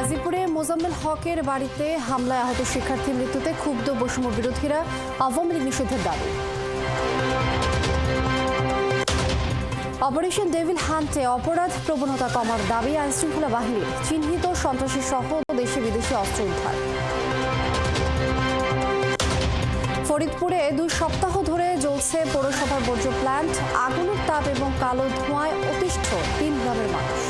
গাজীপুরে মোজাম্মেল হকের বাড়িতে হামলায় আহত শিক্ষার্থীর মৃত্যুতে ক্ষুব্ধ বৈষম্য বিরোধীরা আওয়ামী লীগ নিষিদ্ধের দাবি। অপারেশন ডেভিল হান্টে অপরাধ প্রবণতা কমার দাবি আইনশৃঙ্খলা বাহিনীর। চিহ্নিত সন্ত্রাসী সহ দেশি বিদেশি অস্ত্র উদ্ধার। ফরিদপুরে 2 সপ্তাহ ধরে জ্বলছে পৌরসভার বর্জ্য প্ল্যান্ট। আগুনের তাপ এবং কালো ধোঁয়ায় অতিষ্ঠ 3 গ্রামের মানুষ।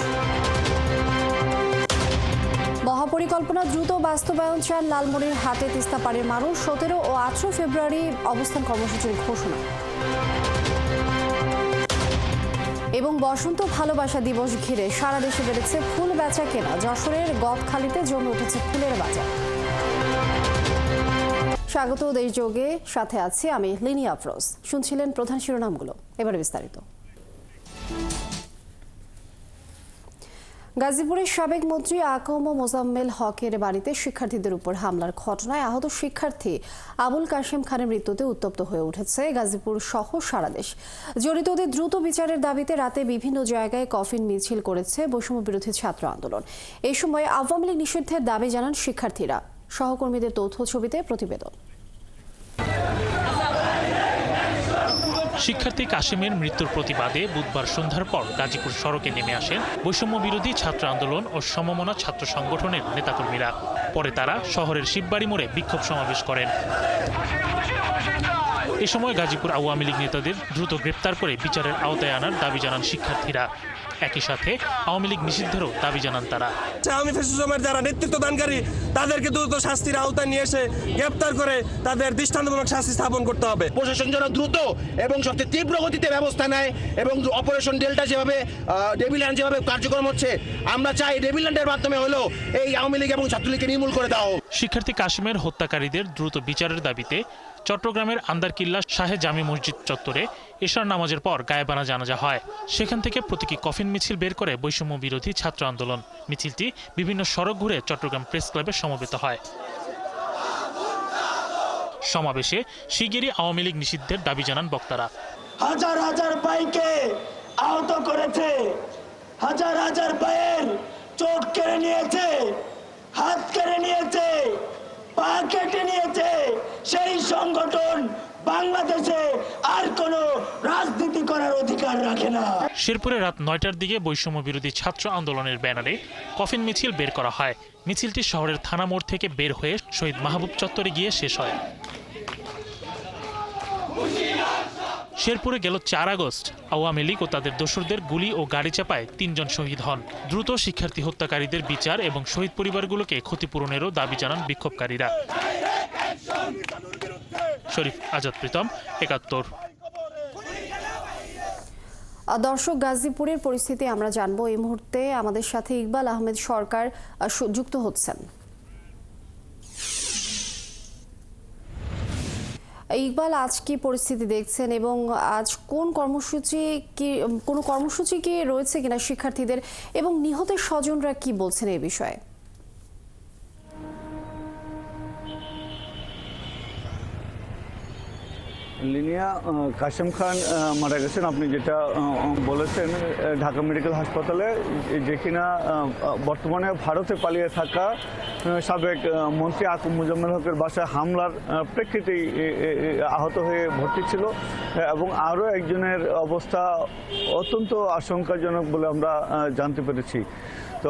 মহাপরিকল্পনা দ্রুত বাস্তবায়ন চান লালমনিরহাটে তিস্তাপাড়ের মানুষ। 17 ও 18 ফেব্রুয়ারি অবস্থান কর্মসূচির ঘোষণা। এবং বসন্ত ভালোবাসা দিবস ঘিরে সারা দেশে বেড়েছে ফুল বেচা কেনা। যশোরের গদখালিতে জমে উঠেছে ফুলের বাজার। স্বাগত দেশযোগে, সাথে আছি আমি লিনি আফরোজ। শুনছিলেন প্রধান শিরোনামগুলো, এবারে বিস্তারিত। গাজীপুরের সাবেক মন্ত্রী আকম মোজাম্মেল হকের বাড়িতে শিক্ষার্থীদের উপর হামলার ঘটনায় আহত শিক্ষার্থী আবুল কাশেম খানের মৃত্যুতে উত্তপ্ত হয়ে উঠেছে গাজীপুর সহ সারা দেশ। জড়িতদের দ্রুত বিচারের দাবিতে রাতে বিভিন্ন জায়গায় কফিন মিছিল করেছে বৈষম্য বিরোধী ছাত্র আন্দোলন। এই সময় আওয়ামী লীগ নিষিদ্ধের দাবি জানান শিক্ষার্থীরা। সহকর্মীদের তথ্য ছবিতে প্রতিবেদন। শিক্ষার্থী কাশেমের মৃত্যুর প্রতিবাদে বুধবার সন্ধ্যার পর গাজীপুর সড়কে নেমে আসেন বৈষম্য বিরোধী ছাত্র আন্দোলন ও সমমনা ছাত্র সংগঠনের নেতাকর্মীরা। পরে তারা শহরের শিববাড়ি মোড়ে বিক্ষোভ সমাবেশ করেন। এ সময় গাজীপুর আওয়ামী লীগ নেতাদের দ্রুত গ্রেপ্তার করে বিচারের আওতায় আনার দাবি জানান শিক্ষার্থীরা। একই সাথে আওয়ামী লীগ নিষিদ্ধেরও দাবি জানান তারা। আওয়ামী ফ্যাসিজমের যারা নেতৃত্ব দানকারী তাদেরকে দ্রুত শাস্তির আওতায় নিয়ে এসে গ্রেপ্তার করে তাদের দৃষ্টান্তমূলক শাস্তি স্থাপন করতে হবে। প্রশাসন যেন দ্রুত এবং সবচেয়ে তীব্র গতিতে ব্যবস্থা নেয় এবং অপারেশন ডেল্টা যেভাবে ডেভিল হ্যান্ড যেভাবে কার্যক্রম হচ্ছে, আমরা চাই ডেভিল হ্যান্ডের মাধ্যমে হলেও এই আওয়ামী লীগ এবং ছাত্রলীগকে নির্মূল করে দাও। শিক্ষার্থী কাশেমের হত্যাকারীদের দ্রুত বিচারের দাবিতে চট্টগ্রামের আন্দারকিল্লা শাহে জামি মসজিদ চত্বরে এশার নামাজের পর গায়েবানা জানাজা হয়। সেখান থেকে প্রতীকী কফিন মিছিল বের করে বৈষম্য বিরোধী ছাত্র আন্দোলন। মিছিলটি বিভিন্ন সড়ক ঘুরে চট্টগ্রাম প্রেস ক্লাবে সমবেত হয়। সমাবেশে শিগগিরই আওয়ামী লীগ নিষিদ্ধের দাবি জানান বক্তারা। হাজার হাজার ভাইকে আহত করেছে, হাজার হাজার ভাইয়ের চোখ কেড়ে নিয়েছে, হাত কেড়ে নিয়েছে, পা কেটে নিয়েছে। সেই সংগঠন বাংলাদেশে আর কোনো রাজনীতি করার অধিকার রাখে না। শেরপুরে রাত 9টার দিকে বৈষম্য বিরোধী ছাত্র আন্দোলনের ব্যানারে কফিন মিছিল বের করা হয়। মিছিলটি শহরের থানা মোড় থেকে বের হয়ে শহীদ মাহবুব চত্বরে গিয়ে শেষ হয়। শেরপুরে গেল 4 আগস্ট আওয়ামী লীগ ও তাদের দোসরদের গুলি ও গাড়ি চাপায় 3 জন শহীদ হন। দ্রুত শিক্ষার্থী হত্যাকারীদের বিচার এবং শহীদ পরিবারগুলোকে ক্ষতিপূরণেরও দাবি জানান বিক্ষোভকারীরা। শরীফ আজাদ প্রীতম, ৭১। দর্শক, গাজীপুরের পরিস্থিতি আমরা জানবো। এই মুহূর্তে আমাদের সাথে ইকবাল আহমেদ সরকার যুক্ত হচ্ছেন। ইকবাল, আজ কি পরিস্থিতি দেখছেন এবং আজ কোনো কর্মসূচি কি রয়েছে কিনা শিক্ষার্থীদের, এবং নিহতের স্বজনরা কি বলছেন এই বিষয়ে? লিনিয়া, কাশেম খান মারা গেছেন। আপনি যেটা বলেছেন, ঢাকা মেডিকেল হাসপাতালে, যে কিনা বর্তমানে ভারতে পালিয়ে থাকা সাবেক মন্ত্রী আকম মোজাম্মেল হকের বাসায় হামলার প্রেক্ষিতেই আহত হয়ে ভর্তি ছিল এবং আরও একজনের অবস্থা অত্যন্ত আশঙ্কাজনক বলে আমরা জানতে পেরেছি। তো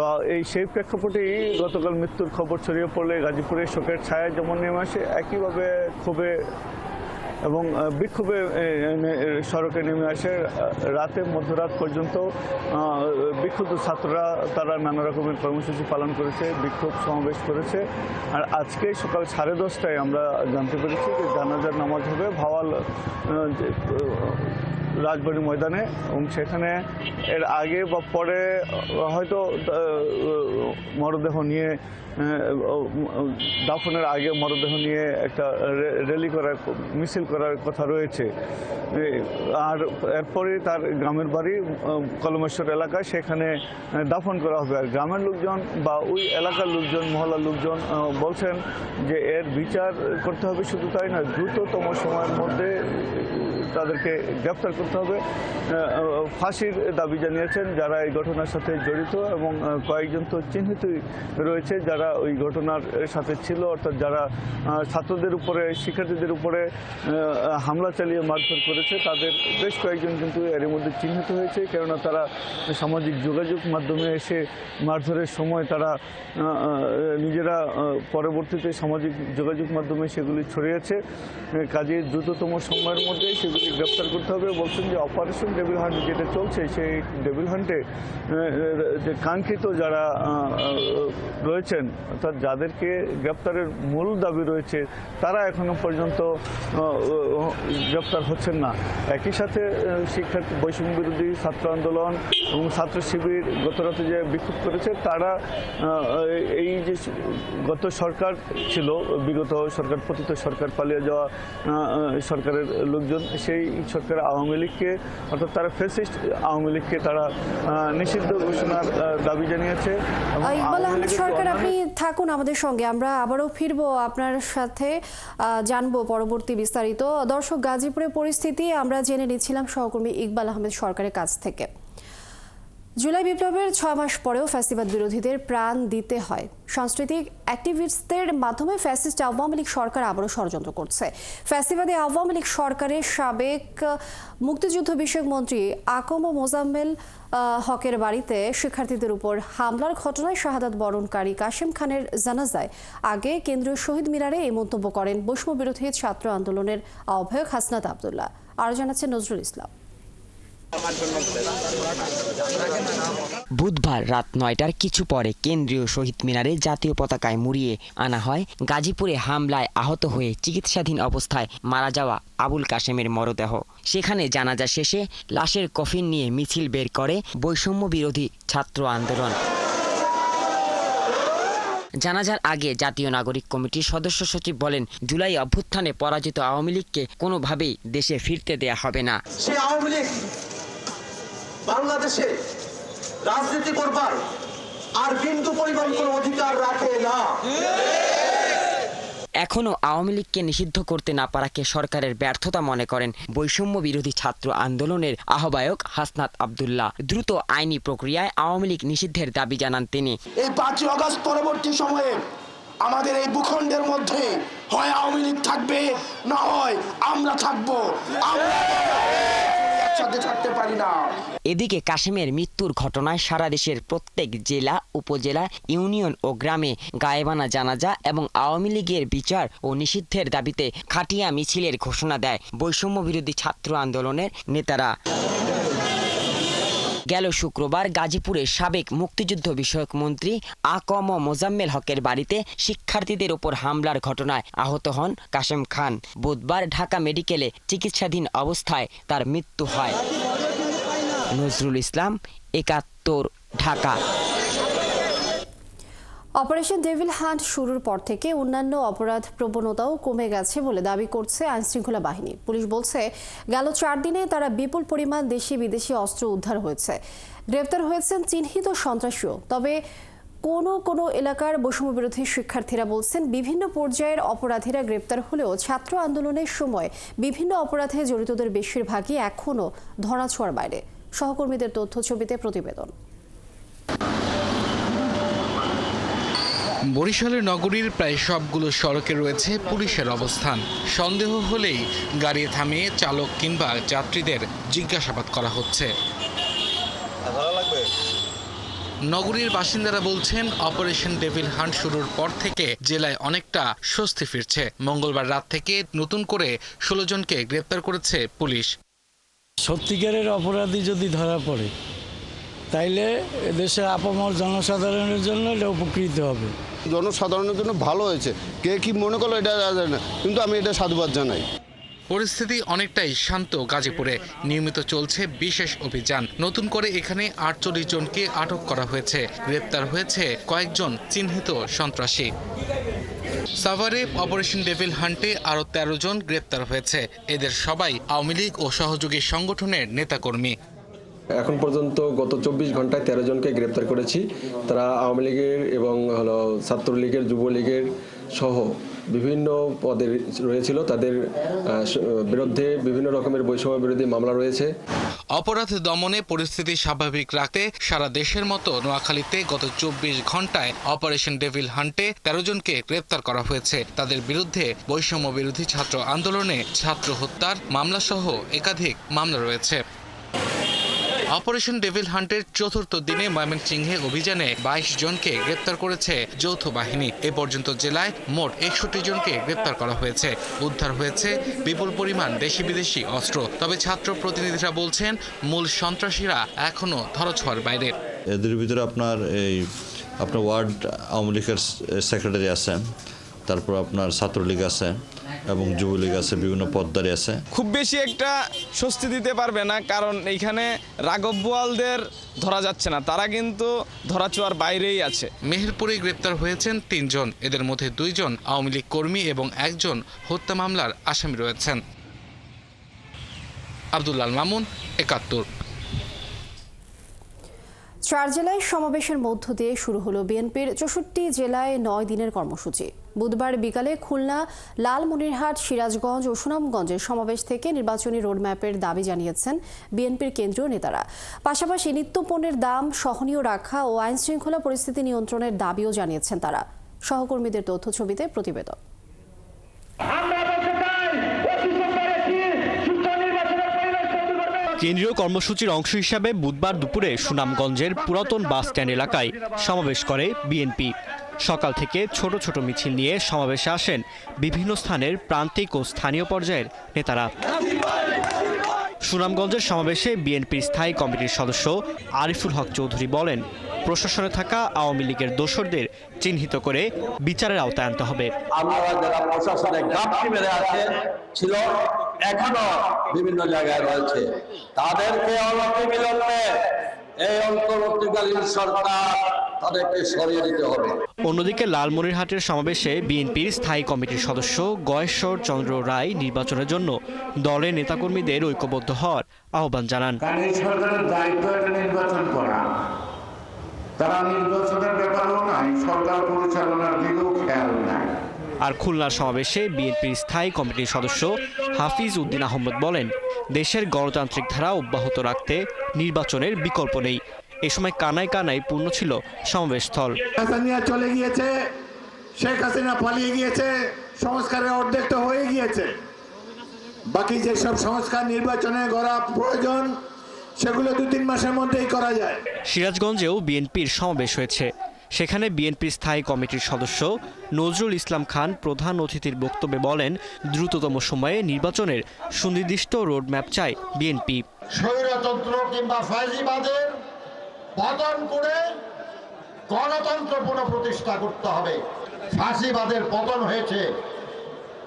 সেই প্রেক্ষাপটেই গতকাল মৃত্যুর খবর ছড়িয়ে পড়লে গাজীপুরে শোকের ছায়া যেমন নেমে আসে, একইভাবে ক্ষোভে এবং বিক্ষোভে সড়কে নেমে আসে। রাতে মধ্যরাত পর্যন্ত বিক্ষুব্ধ ছাত্ররা তারা নানা রকমের কর্মসূচি পালন করেছে, বিক্ষোভ সমাবেশ করেছে। আর আজকে সকাল 10:30টায় আমরা জানতে পেরেছি যে জানাজার নামাজ হবে ভাওয়াল রাজবাড়ী ময়দানে, এবং সেখানে এর আগে বা পরে হয়তো মরদেহ নিয়ে দাফনের আগে মরদেহ নিয়ে একটা র্যালি করার, মিছিল করার কথা রয়েছে। আর এরপরে তার গ্রামের বাড়ি কলমেশ্বর এলাকায়, সেখানে দাফন করা হবে। আর গ্রামের লোকজন বা ওই এলাকার লোকজন, মহল্লার লোকজন বলছেন যে এর বিচার করতে হবে। শুধু তাই না, দ্রুততম সময়ের মধ্যে তাদেরকে গ্রেপ্তার করতে হবে। ফাঁসির দাবি জানিয়েছেন যারা এই ঘটনার সাথে জড়িত, এবং কয়েকজন তো চিহ্নিতই রয়েছে যারা ওই ঘটনার সাথে ছিল, অর্থাৎ যারা ছাত্রদের উপরে, শিক্ষার্থীদের উপরে হামলা চালিয়ে মারধর করেছে, তাদের বেশ কয়েকজন কিন্তু এর মধ্যে চিহ্নিত হয়েছে। কেননা তারা সামাজিক যোগাযোগ মাধ্যমে এসে মারধরের সময় তারা নিজেরা পরবর্তীতে সামাজিক যোগাযোগ মাধ্যমে সেগুলি ছড়িয়েছে। কাজে দ্রুততম সময়ের মধ্যে সেগুলি গ্রেপ্তার করতে হবে। বলছেন যে অপারেশন ডেভিল হান্ট যেটা চলছে, সেই ডেভিল হান্টে যে কাঙ্ক্ষিত যারা রয়েছেন, অর্থাৎ যাদেরকে গ্রেপ্তারের মূল দাবি রয়েছে, তারা এখনো পর্যন্ত গ্রেপ্তার হচ্ছেন না। একই সাথে শিক্ষার্থী বৈষম্য বিরোধী ছাত্র আন্দোলন এবং ছাত্র শিবির গতরাতে যে বিক্ষোভ করেছে, তারা এই যে গত সরকার ছিল, বিগত সরকার, পতিত সরকার, পালিয়ে যাওয়া সরকারের লোকজন, সেই সরকার আওয়ামী লীগকে, অর্থাৎ তারা ফ্যাসিস্ট আওয়ামী লীগকে তারা নিষিদ্ধ ঘোষণার দাবি জানিয়েছে। ইকবাল আহমেদ সরকার, আপনি থাকুন আমাদের সঙ্গে, আমরা আবারও ফিরবো আপনার সাথে, জানবো পরবর্তী বিস্তারিত। দর্শক, গাজীপুরের পরিস্থিতি আমরা জেনে নিচ্ছিলাম সহকর্মী ইকবাল আহমেদ সরকারের কাছ থেকে। জুলাই বিপ্লবের 6 মাস পরেও ফ্যাসিবাদ বিরোধীদের প্রাণ দিতে হয়। সাংস্কৃতিক অ্যাক্টিভিস্টদের মাধ্যমে ফ্যাসিস্ট আওয়ামী লীগ সরকার আবারও ষড়যন্ত্র করছে। ফ্যাসিবাদী আওয়ামী লীগ সরকারের সাবেক মুক্তিযুদ্ধ বিষয়ক মন্ত্রী আকম মোজাম্মেল হকের বাড়িতে শিক্ষার্থীদের উপর হামলার ঘটনায় শাহাদাত বরণকারী কাশেম খানের জানাজায় আগে কেন্দ্রীয় শহীদ মিনারে এই মন্তব্য করেন বৈষম্য বিরোধী ছাত্র আন্দোলনের আহ্বায়ক হাসনাত আব্দুল্লাহ। আরও জানাচ্ছেন নজরুল ইসলাম। বুধবার রাত 9টার কিছু পরে কেন্দ্রীয় শহীদ মিনারে জাতীয় পতাকায় মুড়িয়ে আনা হয় গাজীপুরে হামলায় আহত হয়ে চিকিৎসাধীন অবস্থায় মারা যাওয়া আবুল কাশেমের মরদেহ। সেখানে জানাজা শেষে লাশের কফিন নিয়ে মিছিল বের করে বৈষম্য বিরোধী ছাত্র আন্দোলন। জানাজার আগে জাতীয় নাগরিক কমিটির সদস্য সচিব বলেন, জুলাই অভ্যুত্থানে পরাজিত আওয়ামী লীগকে কোনোভাবেই দেশে ফিরতে দেয়া হবে না। সেই আওয়ামী লীগ বাংলাদেশে রাজনীতি করবার আর বিন্দু পরিমাণ কোনো অধিকার রাখে না। এখনো আওয়ামী লীগকে নিষিদ্ধ করতে না পারাকে সরকারের ব্যর্থতা মনে করেন বৈষম্য বিরোধী ছাত্র আন্দোলনের আহ্বায়ক হাসনাত আব্দুল্লাহ। দ্রুত আইনি প্রক্রিয়ায় আওয়ামী লীগ নিষিদ্ধের দাবি জানান তিনি। এই 5 আগস্ট পরবর্তী সময়ে আমাদের এই ভূখণ্ডের মধ্যে হয় আওয়ামী লীগ থাকবে, না হয় আমরা থাকবো। আমরা একসাথে থাকতে পারি না। এদিকে কাশেমের মৃত্যুর ঘটনায় সারা দেশের প্রত্যেক জেলা, উপজেলা, ইউনিয়ন ও গ্রামে গায়েবানা জানাজা এবং আওয়ামী লীগের বিচার ও নিষিদ্ধের দাবিতে খাটিয়া মিছিলের ঘোষণা দেয় বৈষম্য বিরোধী ছাত্র আন্দোলনের নেতারা। গেল শুক্রবার গাজীপুরে সাবেক মুক্তিযুদ্ধ বিষয়ক মন্ত্রী আকম মোজাম্মেল হকের বাড়িতে শিক্ষার্থীদের ওপর হামলার ঘটনায় আহত হন কাশেম খান। বুধবার ঢাকা মেডিকেলে চিকিৎসাধীন অবস্থায় তার মৃত্যু হয়। Nazrul Islam, ৭১, Dhaka. Operation devil hunt শুরুর পর থেকে অন্যান্য অপরাধ প্রবণতাও কমে গেছে বলে দাবি করছে আইনশৃঙ্খলা বাহিনী। পুলিশ বলছে, গেল 4 দিনে তারা বিপুল পরিমাণ দেশি বিদেশি অস্ত্র উদ্ধার হয়েছে। গ্রেপ্তার হয়েছেন চিহ্নিত সন্ত্রাসীও। তবে কোনো এলাকার বৈষম্য বিরোধী শিক্ষার্থীরা বলছেন, বিভিন্ন পর্যায়ের অপরাধীরা গ্রেপ্তার হলেও ছাত্র আন্দোলনের সময় বিভিন্ন অপরাধে জড়িতদের বেশিরভাগই এখনও ধরাছোঁয়ার বাইরে। সহকর্মীদের তথ্য ছবিতে প্রতিবেদন। বরিশালের নগরীর প্রায় সবগুলো সড়কে রয়েছে পুলিশের অবস্থান। সন্দেহ হলেই গাড়ি থামিয়ে চালক কিংবা যাত্রীদের জিজ্ঞাসাবাদ করা হচ্ছে। নগরীর বাসিন্দারা বলছেন, অপারেশন ডেভিল হান্ট শুরুর পর থেকে জেলায় অনেকটা স্বস্তি ফিরছে। মঙ্গলবার রাত থেকে নতুন করে 16 জনকে গ্রেপ্তার করেছে পুলিশ। সত্যিকারের অপরাধী যদি ধরা পড়ে, তাইলে দেশের আপামর জনসাধারণের জন্য এটা উপকৃত হবে। জনসাধারণের জন্য ভালো হয়েছে। কে কি মনে করলো এটা জানে না, কিন্তু আমি এটা সাধুবাদ জানাই। পরিস্থিতি অনেকটাই শান্ত গাজীপুরে। নিয়মিত চলছে বিশেষ অভিযান। নতুন করে এখানে 48 জনকে আটক করা হয়েছে। গ্রেপ্তার হয়েছে কয়েকজন চিহ্নিত সন্ত্রাসী। সাভারে অপারেশন ডেভিল হান্টে আরও 13 জন গ্রেপ্তার হয়েছে। এদের সবাই আওয়ামী লীগ ও সহযোগী সংগঠনের নেতাকর্মী। এখন পর্যন্ত গত 24 ঘন্টায় 13 জনকে গ্রেপ্তার করেছি। তারা আওয়ামী লীগের এবং ছাত্রলীগের, যুবলীগের সহ বিভিন্ন পদে রয়েছিল তাদের বিরুদ্ধে বিভিন্ন রকমের বৈষম্য বিরোধী মামলা রয়েছে। অপরাধ দমনে পরিস্থিতি স্বাভাবিক রাখতে সারা দেশের মতো নোয়াখালীতে গত 24 ঘন্টায় অপারেশন ডেভিল হান্টে 13 জনকে গ্রেপ্তার করা হয়েছে। তাদের বিরুদ্ধে বৈষম্য বিরোধী ছাত্র আন্দোলনে ছাত্র হত্যার মামলা সহ একাধিক মামলা রয়েছে। অপারেশন ডেভিল হান্টের চতুর্থ দিনে ময়মনসিংহে অভিযানে 22 জনকে গ্রেপ্তার করেছে যৌথ বাহিনী। এ পর্যন্ত জেলায় মোট 61 জনকে গ্রেপ্তার করা হয়েছে। উদ্ধার হয়েছে বিপুল পরিমাণ দেশি বিদেশি অস্ত্র। তবে ছাত্র প্রতিনিধিরা বলছেন মূল সন্ত্রাসীরা এখনো ধরাছোঁয়ার বাইরে। এদের ভিতরে আপনার ওয়ার্ড আওয়ামী লীগের সেক্রেটারি আছেন, তারপর আপনার ছাত্রলীগ আছে এবং যুবলীগ আছে, বিভিন্ন পদধারী আছে। খুব বেশি একটা স্বস্তি দিতে পারবে না, কারণ এইখানে রাঘব বোয়ালদের ধরা যাচ্ছে না, তারা কিন্তু ধরাছোঁয়ার বাইরেই আছে। মেহেরপুরে গ্রেপ্তার হয়েছেন 3 জন। এদের মধ্যে 2 জন আওয়ামী লীগ কর্মী এবং 1 জন হত্যা মামলার আসামি রয়েছেন। আব্দুল্লাহ মামুন, ৭১। 4 জেলায় সমাবেশের মধ্য দিয়ে শুরু হলো বিএনপির 64 জেলায় 9 দিনের কর্মসূচি। বুধবার বিকালে খুলনা, লালমনিরহাট, সিরাজগঞ্জ ও সুনামগঞ্জের সমাবেশ থেকে নির্বাচনী রোডম্যাপের দাবি জানিয়েছেন বিএনপির কেন্দ্রীয় নেতারা। পাশাপাশি নিত্যপণ্যের দাম সহনীয় রাখা ও আইনশৃঙ্খলা পরিস্থিতি নিয়ন্ত্রণের দাবিও জানিয়েছেন তারা। সহকর্মীদের তথ্য ছবিতে প্রতিবেদন। কেন্দ্রীয় কর্মসূচির অংশ হিসাবে বুধবার দুপুরে সুনামগঞ্জের পুরাতন বাস স্ট্যান্ড এলাকায় সমাবেশ করে বিএনপি। সকাল থেকে ছোট ছোট মিছিল নিয়ে সমাবেশে আসেন বিভিন্ন স্থানের প্রান্তিক ও স্থানীয় পর্যায়ের নেতারা। সুনামগঞ্জের সমাবেশে বিএনপির স্থায়ী কমিটির সদস্য আরিফুল হক চৌধুরী বলেন, প্রশাসনে থাকা আওয়ামী লীগের দোসরদের চিহ্নিত করে বিচারের আওতায় আনতে হবে। আমরা যারা প্রশাসনে ঘাটতি মেরে আছে ছিল, এখনো বিভিন্ন জায়গায় রয়েছে, তাদেরকে অনতিবিলম্বে এই অন্তর্বর্তীকালীন সরকার তাদেরকে সরিয়ে দিতে হবে। অন্যদিকে লালমনিরহাটের সমাবেশে বিএনপির স্থায়ী কমিটির সদস্য গয়েশ্বর চন্দ্র রায় নির্বাচনের জন্য দলের নেতাকর্মীদের ঐক্যবদ্ধ হওয়ার আহ্বান জানান। সরকারের দায়িত্ব এটা নির্বাচন করা, তারা নির্বাচনের ব্যাপারেও নাই, সরকার পরিচালনার দিকেও খেয়াল নাই। আর খুলনার সমাবেশে বিএনপির স্থায়ী কমিটির সদস্য হাফিজ উদ্দিন আহমদ বলেন, দেশের গণতান্ত্রিক ধারা অব্যাহত রাখতে নির্বাচনের বিকল্প নেই। এ সময় কানায় কানায় পূর্ণ ছিল সমাবেশস্থল। হাসিনা চলে গিয়েছে, শেখ হাসিনা পালিয়ে গিয়েছে, সংস্কারের অর্ধেক তো হয়ে গিয়েছে। বাকি যেসব সংস্কার নির্বাচনে করা প্রয়োজন সেগুলো 2-3 মাসের মধ্যেই করা যায়। সিরাজগঞ্জেও বিএনপির সমাবেশ হয়েছে। সেখানে বিএনপির স্থায়ী কমিটির সদস্য নজরুল ইসলাম খান প্রধান অতিথির বক্তব্যে বলেন, দ্রুততম সময়ে নির্বাচনের সুনির্দিষ্ট রোডম্যাপ চায় বিএনপি। স্বৈরতন্ত্র কিংবা ফাঁসিবাদের পতন করে গণতন্ত্র পুনঃপ্রতিষ্ঠা করতে হবে। ফাঁসিবাদের পতন হয়েছে,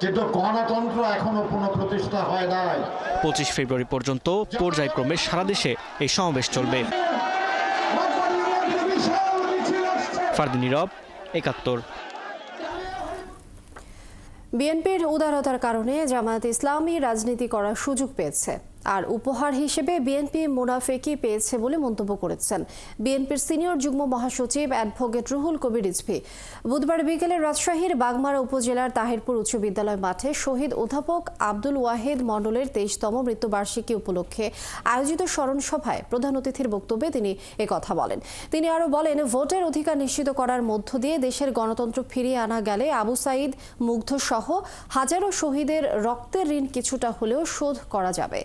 কিন্তু গণতন্ত্র এখনো পুনঃপ্রতিষ্ঠা হয় নাই। 25 ফেব্রুয়ারি পর্যন্ত পর্যায়ক্রমে সারা দেশে এই সমাবেশ চলবে। ফারদিন নীরব, ৭১। বিএনপির উদারতার কারণে জামায়াত ইসলামী রাজনীতি করার সুযোগ পেয়েছে, আর উপহার হিসেবে বিএনপি মুনাফেকি পেয়েছে বলে মন্তব্য করেছেন বিএনপির সিনিয়র যুগ্ম মহাসচিব অ্যাডভোকেট রুহুল কবির রিজভী। বুধবার বিকেলে রাজশাহীর বাগমারা উপজেলার তাহিরপুর উচ্চ বিদ্যালয় মাঠে শহীদ অধ্যাপক আব্দুল ওয়াহেদ মণ্ডলের 23তম মৃত্যুবার্ষিকী উপলক্ষে আয়োজিত স্মরণ সভায় প্রধান অতিথির বক্তব্যে তিনি একথা বলেন। তিনি আরও বলেন, ভোটের অধিকার নিশ্চিত করার মধ্য দিয়ে দেশের গণতন্ত্র ফিরিয়ে আনা গেলে আবু সাঈদ, মুগ্ধ সহ হাজারো শহীদের রক্তের ঋণ কিছুটা হলেও শোধ করা যাবে।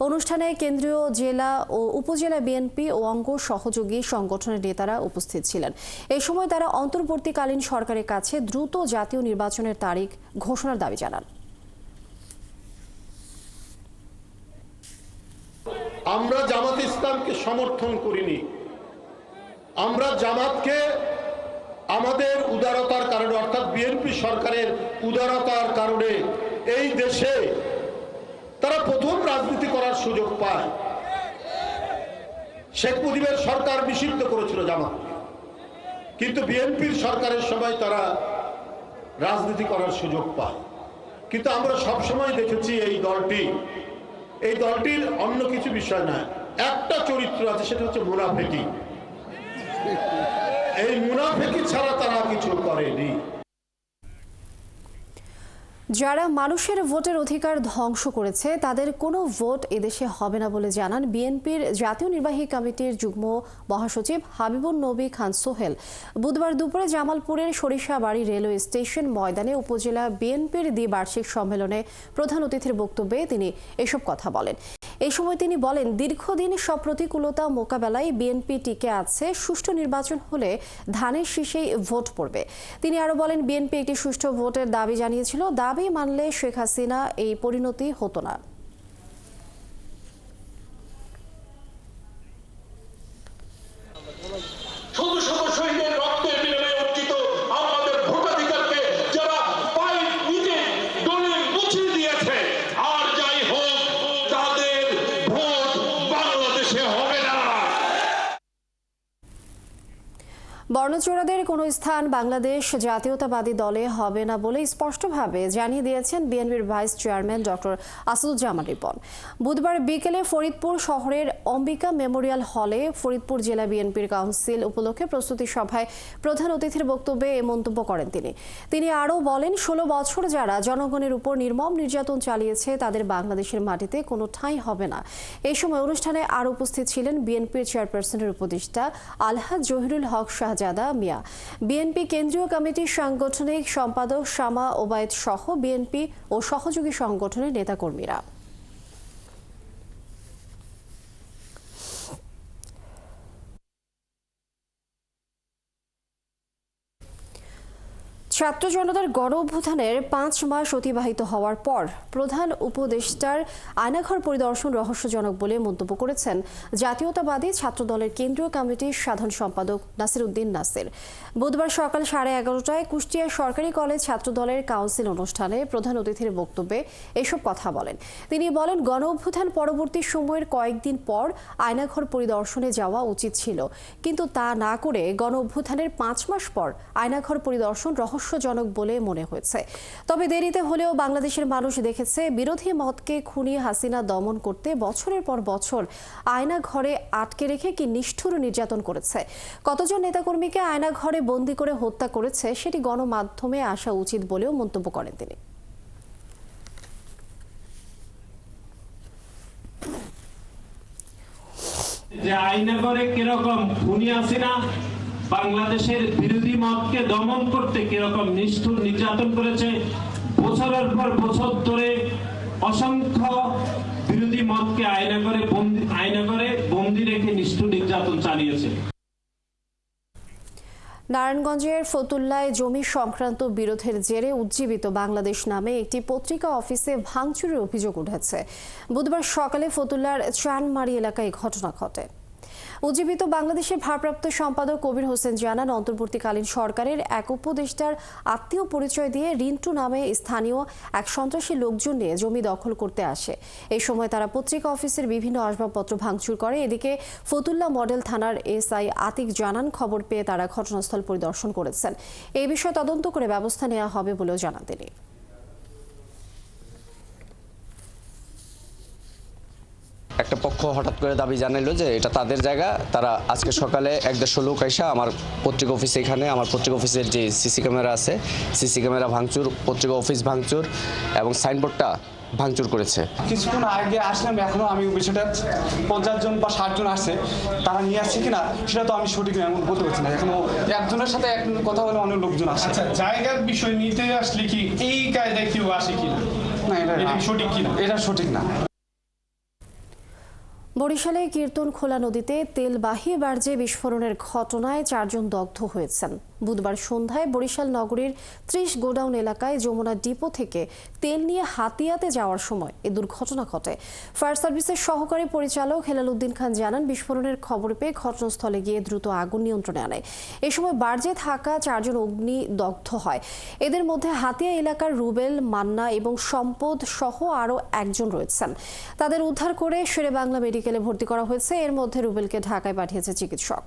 অনুষ্ঠানে কেন্দ্রীয়, জেলা ও উপজেলা বিএনপি ও অঙ্গ সহযোগী সংগঠনের নেতারা উপস্থিত ছিলেন। এই সময় তারা অন্তর্বর্তীকালীন সরকারের কাছে দ্রুত জাতীয় নির্বাচনের তারিখ ঘোষণার দাবি জানান। আমরা জামাত ইসলামকে সমর্থন করিনি, আমরা জামাতকে আমাদের উদারতার কারণে, অর্থাৎ বিএনপি সরকারের উদারতার কারণে এই দেশে তারা প্রথম রাজনীতি করার সুযোগ পায়। শেখ মুজিবের সরকার নিষিদ্ধ করেছিল জামাত, কিন্তু বিএনপির সরকারের সময় তারা রাজনীতি করার সুযোগ পায়। কিন্তু আমরা সবসময় দেখেছি এই দলটির অন্য কিছু বিষয় নয়, একটা চরিত্র আছে, সেটা হচ্ছে মুনাফেকি। এই মুনাফেকি ছাড়া তারা কিছু করেনি। যারা মানুষের ভোটের অধিকার ধ্বংস করেছে তাদের কোনো ভোট এদেশে হবে না বলে জানান বিএনপির জাতীয় নির্বাহী কমিটির যুগ্ম মহাসচিব হাবিবুন নবী খান সোহেল। বুধবার দুপুরে জামালপুরের সরিষাবাড়ি রেলওয়ে স্টেশন ময়দানে উপজেলা বিএনপির দ্বিবার্ষিক সম্মেলনে প্রধান অতিথির বক্তব্যে তিনি এসব কথা বলেন। এই সময় তিনি বলেন, দীর্ঘদিন সব প্রতিকূলতা মোকাবেলায় বিএনপি টিকে আছে। সুষ্ঠু নির্বাচন হলে ধানের শীষেই ভোট পড়বে। তিনি আরো বলেন, বিএনপি একটি সুষ্ঠু ভোটের দাবি জানিয়েছিল। দাবি মানলে শেখ হাসিনা এই পরিণতি হতো না। বর্ণচোরাদের কোনো স্থান বাংলাদেশ জাতীয়তাবাদী দলে হবে না বলে স্পষ্টভাবে জানিয়ে দিয়েছেন বিএনপির vice chairman doctor Asaduzzaman Ripon. বুধবার বিকেলে ফরিদপুর শহরের অম্বিকা মেমোরিয়াল হলে ফরিদপুর জেলা বিএনপির কাউন্সিল উপলক্ষে প্রস্তুতি সভায় প্রধান অতিথির বক্তব্যে এ মন্তব্য করেন তিনি আরও বলেন, 16 বছর যারা জনগণের উপর নির্মম নির্যাতন চালিয়েছে তাদের বাংলাদেশের মাটিতে কোনো ঠাঁই হবে না। এই সময় অনুষ্ঠানে আরও উপস্থিত ছিলেন বিএনপির চেয়ারপারসনের উপদেষ্টা আলহাজ জহিরুল হক শাহজাদা মিয়া, বিএনপি কেন্দ্রীয় কমিটির সাংগঠনিক সম্পাদক শামা ওবায়দ সহ বিএনপি ও সহযোগী সংগঠনের নেতাকর্মীরা। ছাত্র জনতার গণ অভ্যুত্থানের 5 মাস অতিবাহিত হওয়ার পর প্রধান উপদেষ্টার আয়নাঘর পরিদর্শন রহস্যজনক বলে মন্তব্য করেছেন জাতীয়তাবাদী ছাত্র দলের কেন্দ্রীয় কমিটির সাধারণ সম্পাদক নাসির উদ্দিন নাসির। বুধবার সকাল 11:30টায় কুষ্টিয়া সরকারি কলেজ ছাত্র দলের কাউন্সিল অনুষ্ঠানে প্রধান অতিথির বক্তব্যে এসব কথা বলেন। তিনি বলেন, গণ অভ্যুত্থান পরবর্তী সময়ের কয়েকদিন পর আয়নাঘর পরিদর্শনে যাওয়া উচিত ছিল, কিন্তু তা না করে গণ অভ্যুত্থানের 5 মাস পর আয়নাঘর পরিদর্শন রহস্যজনক বলে মনে হয়েছে। তবে দেরিতে হলেও বাংলাদেশের মানুষ দেখেছে, বিরোধী মতকে খুনি হাসিনা দমন করতে বছরের পর বছর আয়না ঘরে আটকে রেখে কি নিষ্ঠুর নির্যাতন করেছে। কতজন নেতাকর্মীকে আয়না ঘরে বন্দী করে হত্যা করেছে সেটি গণমাধ্যমে আসা উচিত বলেও মন্তব্য করেন তিনি। যে আয়না ঘরে কিরকম খুনি হাসিনা বাংলাদেশের বিরোধী মতকে দমন করতে কিরকম নিষ্ঠুর নির্যাতন করেছে, বছরের পর বছর ধরে অসংখ্য বিরোধী মতকে আয়না করে বন্দী রেখে নিষ্ঠুর নির্যাতন চালিয়েছে। নারায়ণগঞ্জের ফতুল্লায় জমি সংক্রান্ত বিরোধের জেরে উজ্জীবিত বাংলাদেশ নামে একটি পত্রিকা অফিসে ভাঙচুরের অভিযোগ উঠেছে। বুধবার সকালে ফতুল্লার চানমারি এলাকায় ঘটনা ঘটে। উজ্জীবিত বাংলাদেশের ভারপ্রাপ্ত সম্পাদক কবির হোসেন জানান, অন্তর্বর্তীকালীন সরকারের এক উপদেষ্টার আত্মীয় পরিচয় দিয়ে রিন্টু নামে স্থানীয় এক সন্ত্রাসী লোকজন নিয়ে জমি দখল করতে আসে। এই সময় তারা পত্রিকা অফিসের বিভিন্ন আসবাবপত্র ভাঙচুর করে। এদিকে ফতুল্লা মডেল থানার এসআই আতিক জানান, খবর পেয়ে তারা ঘটনাস্থল পরিদর্শন করেছেন। এই বিষয়ে তদন্ত করে ব্যবস্থা নেওয়া হবে বলেও জানান তিনি। একটা পক্ষ হঠাৎ করে দাবি জানাইলো যে এটা তাদের জায়গা। তারা আজকে সকালে 1-150 লোক আইসা আমার পত্রিকা অফিসে, এখানে আমার পত্রিকা অফিসের যে সিসি ক্যামেরা আছে, সিসি ক্যামেরা ভাঙচুর, পত্রিকা অফিস ভাঙচুর এবং সাইনবোর্ডটা ভাঙচুর করেছে। কিছুক্ষণ আগে আসলাম, এখনো আমি বিষয়টা 50 জন বা 60 জন আসছে, তারা নিয়ে আসছে কিনা সেটা তো আমি সঠিক বলতে পারছি না। এখনো একজনের সাথে এক কথা বলে অনেক লোকজন আসছে। আচ্ছা, জায়গার বিষয় নিতে আসলে কি এই কায়দায় কেউ আসে কিনা, না এটা সঠিক কিনা? এটা সঠিক না। বরিশালে কীর্তনখোলা নদীতে তেলবাহী বার্জে বিস্ফোরণের ঘটনায় 4 জন দগ্ধ হয়েছেন। বুধবার সন্ধ্যায় বরিশাল নগরীর 30 গোডাউন এলাকায় যমুনা ডিপো থেকে তেল নিয়ে হাতিয়াতে যাওয়ার সময় এই দুর্ঘটনা ঘটে। ফায়ার সার্ভিসের সহকারী পরিচালক হেলাল উদ্দিন খান জানান, বিস্ফোরণের খবর পেয়ে ঘটনাস্থলে গিয়ে দ্রুত আগুন নিয়ন্ত্রণে আনে। এই সময় বার্জে থাকা 4 জন অগ্নিদগ্ধ হয়। এদের মধ্যে হাতিয়া এলাকার রুবেল, মান্না এবং সম্পদ সহ আরও 1 জন রয়েছেন। তাদের উদ্ধার করে শেরেবাংলা মেডিকেলে ভর্তি করা হয়েছে। এর মধ্যে রুবেলকে ঢাকায় পাঠিয়েছে চিকিৎসক।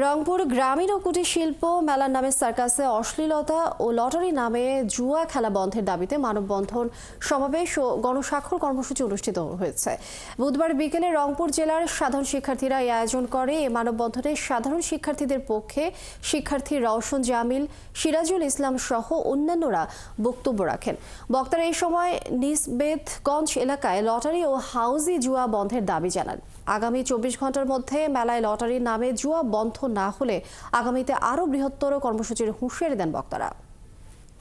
রংপুর গ্রামীণ ও কুটির শিল্প মেলার নামে সার্কাসে অশ্লীলতা ও লটারি নামে জুয়া খেলা বন্ধের দাবিতে মানববন্ধন সমাবেশ ও গণস্বাক্ষর কর্মসূচি অনুষ্ঠিত হয়েছে। বুধবার বিকেলে রংপুর জেলার সাধারণ শিক্ষার্থীরা এই আয়োজন করে। এই মানববন্ধনে সাধারণ শিক্ষার্থীদের পক্ষে শিক্ষার্থী রওশন জামিল, সিরাজুল ইসলাম সহ অন্যান্যরা বক্তব্য রাখেন। বক্তারা এই সময় নিসবেতগঞ্জ এলাকায় লটারি ও হাউজি জুয়া বন্ধের দাবি জানান। আগামী 24 ঘন্টার মধ্যে মেলায় লটারির নামে জুয়া বন্ধ না হলে আগামীতে আরও বৃহত্তর কর্মসূচির হুঁশিয়ারি দেন বক্তারা।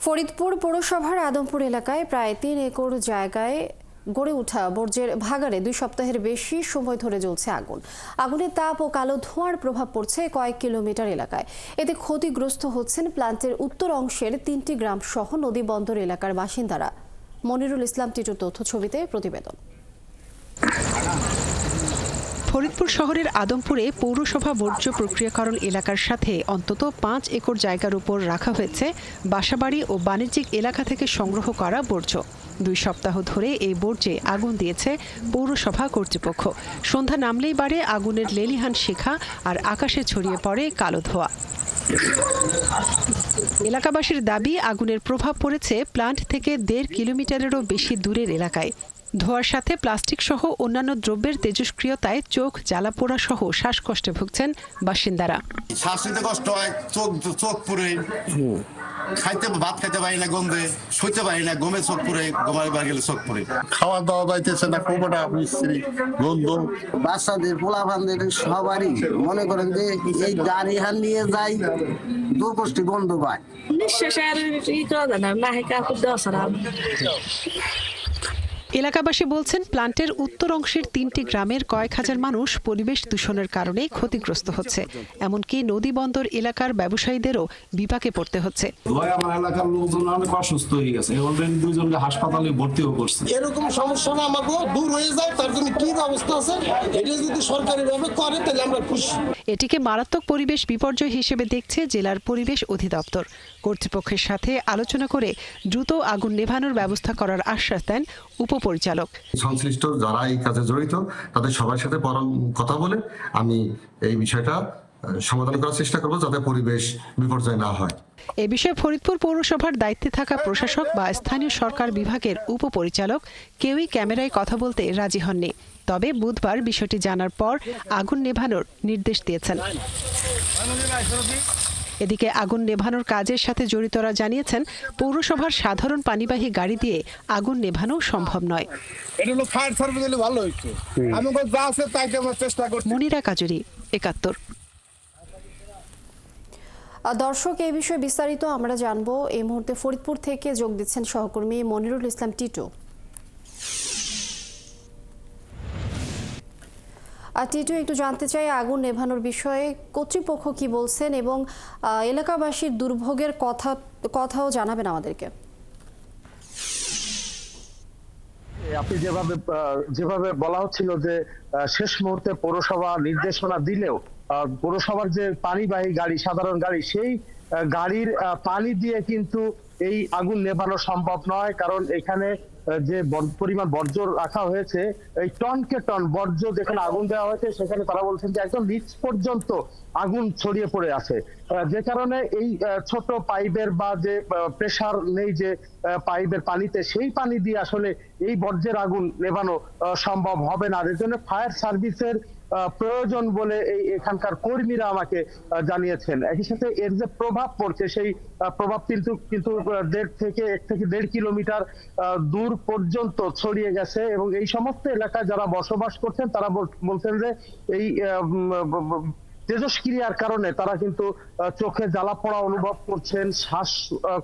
ফরিদপুর পৌরসভার আদমপুর এলাকায় প্রায় 3 একর জায়গায় গড়ে ওঠা বর্জ্যের ভাগাড়ে 2 সপ্তাহের বেশি সময় ধরে জ্বলছে আগুন। আগুনের তাপ ও কালো ধোঁয়ার প্রভাব পড়ছে কয়েক কিলোমিটার এলাকায়। এতে ক্ষতিগ্রস্ত হচ্ছেন প্ল্যান্টের উত্তর অংশের 3টি গ্রাম সহ নদী বন্দর এলাকার বাসিন্দারা। মনিরুল ইসলাম টিটুর তথ্য ছবিতে প্রতিবেদন। ফরিদপুর শহরের আদমপুরে পৌরসভা বর্জ্য প্রক্রিয়াকরণ এলাকার সাথে অন্তত 5 একর জায়গার উপর রাখা হয়েছে বাসাবাড়ি ও বাণিজ্যিক এলাকা থেকে সংগ্রহ করা বর্জ্য। 2 সপ্তাহ ধরে এই বর্জ্যে আগুন দিয়েছে পৌরসভা কর্তৃপক্ষ। সন্ধ্যা নামলেই বাড়ে আগুনের লেলিহান শিখা আর আকাশে ছড়িয়ে পড়ে কালো ধোঁয়া। এলাকাবাসীর দাবি, আগুনের প্রভাব পড়েছে প্ল্যান্ট থেকে 1.5 কিলোমিটারেরও বেশি দূরের এলাকায়। ধোঁয়ার সাথে প্লাস্টিক সহ অন্যান্য দ্রব্যের তেজস্ক্রিয়তায় চোখ জ্বালা পোড়া সহ শ্বাসকষ্টে ভুগছেন বাসিন্দারা। শ্বাস নিতে কষ্ট হয়, চোখ পুরে, ভাত খাইতে পারি না, গন্ধে শুইতে পারি না, ঘুমে চোখ পুরে, ঘুমাই গেলে চোখ পুরে, খাওয়া দাওয়া পাইতেছে না, কোমরটা বিশ্রী গন্ধ। বাচ্চাদের পোলাপানদের সবারই মনে করেন যে এই গাড়ি হান নিয়ে যাই দুর্গোষ্ঠী গন্ধ পায়। এলাকাবাসী বলছেন, প্ল্যান্টের উত্তর অংশের 3টি গ্রামের কয়েক হাজার মানুষ পরিবেশ দূষণের কারণে ক্ষতিগ্রস্ত হচ্ছে। এমনকি নদী বন্দর এলাকার ব্যবসায়ীদেরও বিপাকে পড়তে হচ্ছে। আমার এলাকার লোকজন অনেক অসুস্থ হয়ে গেছে, অলরেডি 2 জনকে হাসপাতালে ভর্তিও করছে। এরকম সমস্যা না আমাকে দূর হয়ে যায়, তার জন্য কি ব্যবস্থা আছে এটা যদি সরকারিভাবে করে তাহলে আমরা খুশি। এটিকে মারাত্মক পরিবেশ বিপর্যয় হিসেবে দেখছে জেলার পরিবেশ অধিদপ্তর। কর্তৃপক্ষের সাথে আলোচনা করে দ্রুত আগুন নেভানোর ব্যবস্থা করার আশ্বাস দেন উপপরিচালক। সংশ্লিষ্ট যারা এই কাজে জড়িত তাদের সবার সাথে কথা বলে আমি এই বিষয়টা সমাধান করার চেষ্টা করব, যাতে পরিবেশ বিপর্যয় না হয়। এ বিষয়ে ফরিদপুর পৌরসভার দায়িত্বে থাকা প্রশাসক বা স্থানীয় সরকার বিভাগের উপপরিচালক কেউই ক্যামেরায় কথা বলতে রাজি হননি। তবে বুধবার বিষয়টি জানার পর আগুন নেভানোর নির্দেশ দিয়েছেন। এদিকে আগুন নেভানোর কাজের সাথে জড়িতরা জানিয়েছেন, পৌরসভার সাধারণ পানিবাহী গাড়ি দিয়ে আগুন নেভানো সম্ভব নয়। মনিরা কাজুরি, 71। দর্শক, এই বিষয়ে বিস্তারিত আমরা জানবো। এই মুহূর্তে ফরিদপুর থেকে যোগ দিচ্ছেন সহকর্মী মনিরুল ইসলাম টিটু। টিটু, একটু জানতে চাই আগুন নেভানোর বিষয়ে কর্তৃপক্ষ কি বলছেন এবং এলাকাবাসীর দুর্ভোগের কথাও জানাবেন আমাদেরকে। আপনি যেভাবে বলা হচ্ছিল যে শেষ মুহূর্তে পৌরসভা নির্দেশনা দিলেও পৌরসভার যে পানিবাহী গাড়ি, সাধারণ গাড়ি, সেই গাড়ির পানি দিয়ে কিন্তু এই আগুন নেভানো সম্ভব নয়। কারণ এখানে যে পরিমাণ বর্জ্য রাখা হয়েছে, এই টনকে টন বর্জ্য যেখানে আগুন দেওয়া হয়েছে সেখানে তারা বলছেন যে একদম নিচ পর্যন্ত আগুন ছড়িয়ে পড়ে আছে, যে কারণে এই ছোট পাইপের বা যে প্রেসার নেই যে পাইপের পানিতে, সেই পানি দিয়ে আসলে এই বর্জ্যের আগুন নেভানো সম্ভব হবে না। এর জন্য ফায়ার সার্ভিসের প্রয়োজন বলে এখানকার কর্মীরা আমাকে জানিয়েছেন। একই সাথে এর যে প্রভাব পড়ছে, সেই প্রভাব কিন্তু 1 থেকে 1.5 কিলোমিটার দূর পর্যন্ত ছড়িয়ে গেছে এবং এই সমস্ত এলাকায় যারা বসবাস করছেন তারা বলছেন যে এই তেজস্ক্রিয়ার কারণে তারা কিন্তু চোখে জ্বালা পোড়া অনুভব করছেন, শ্বাস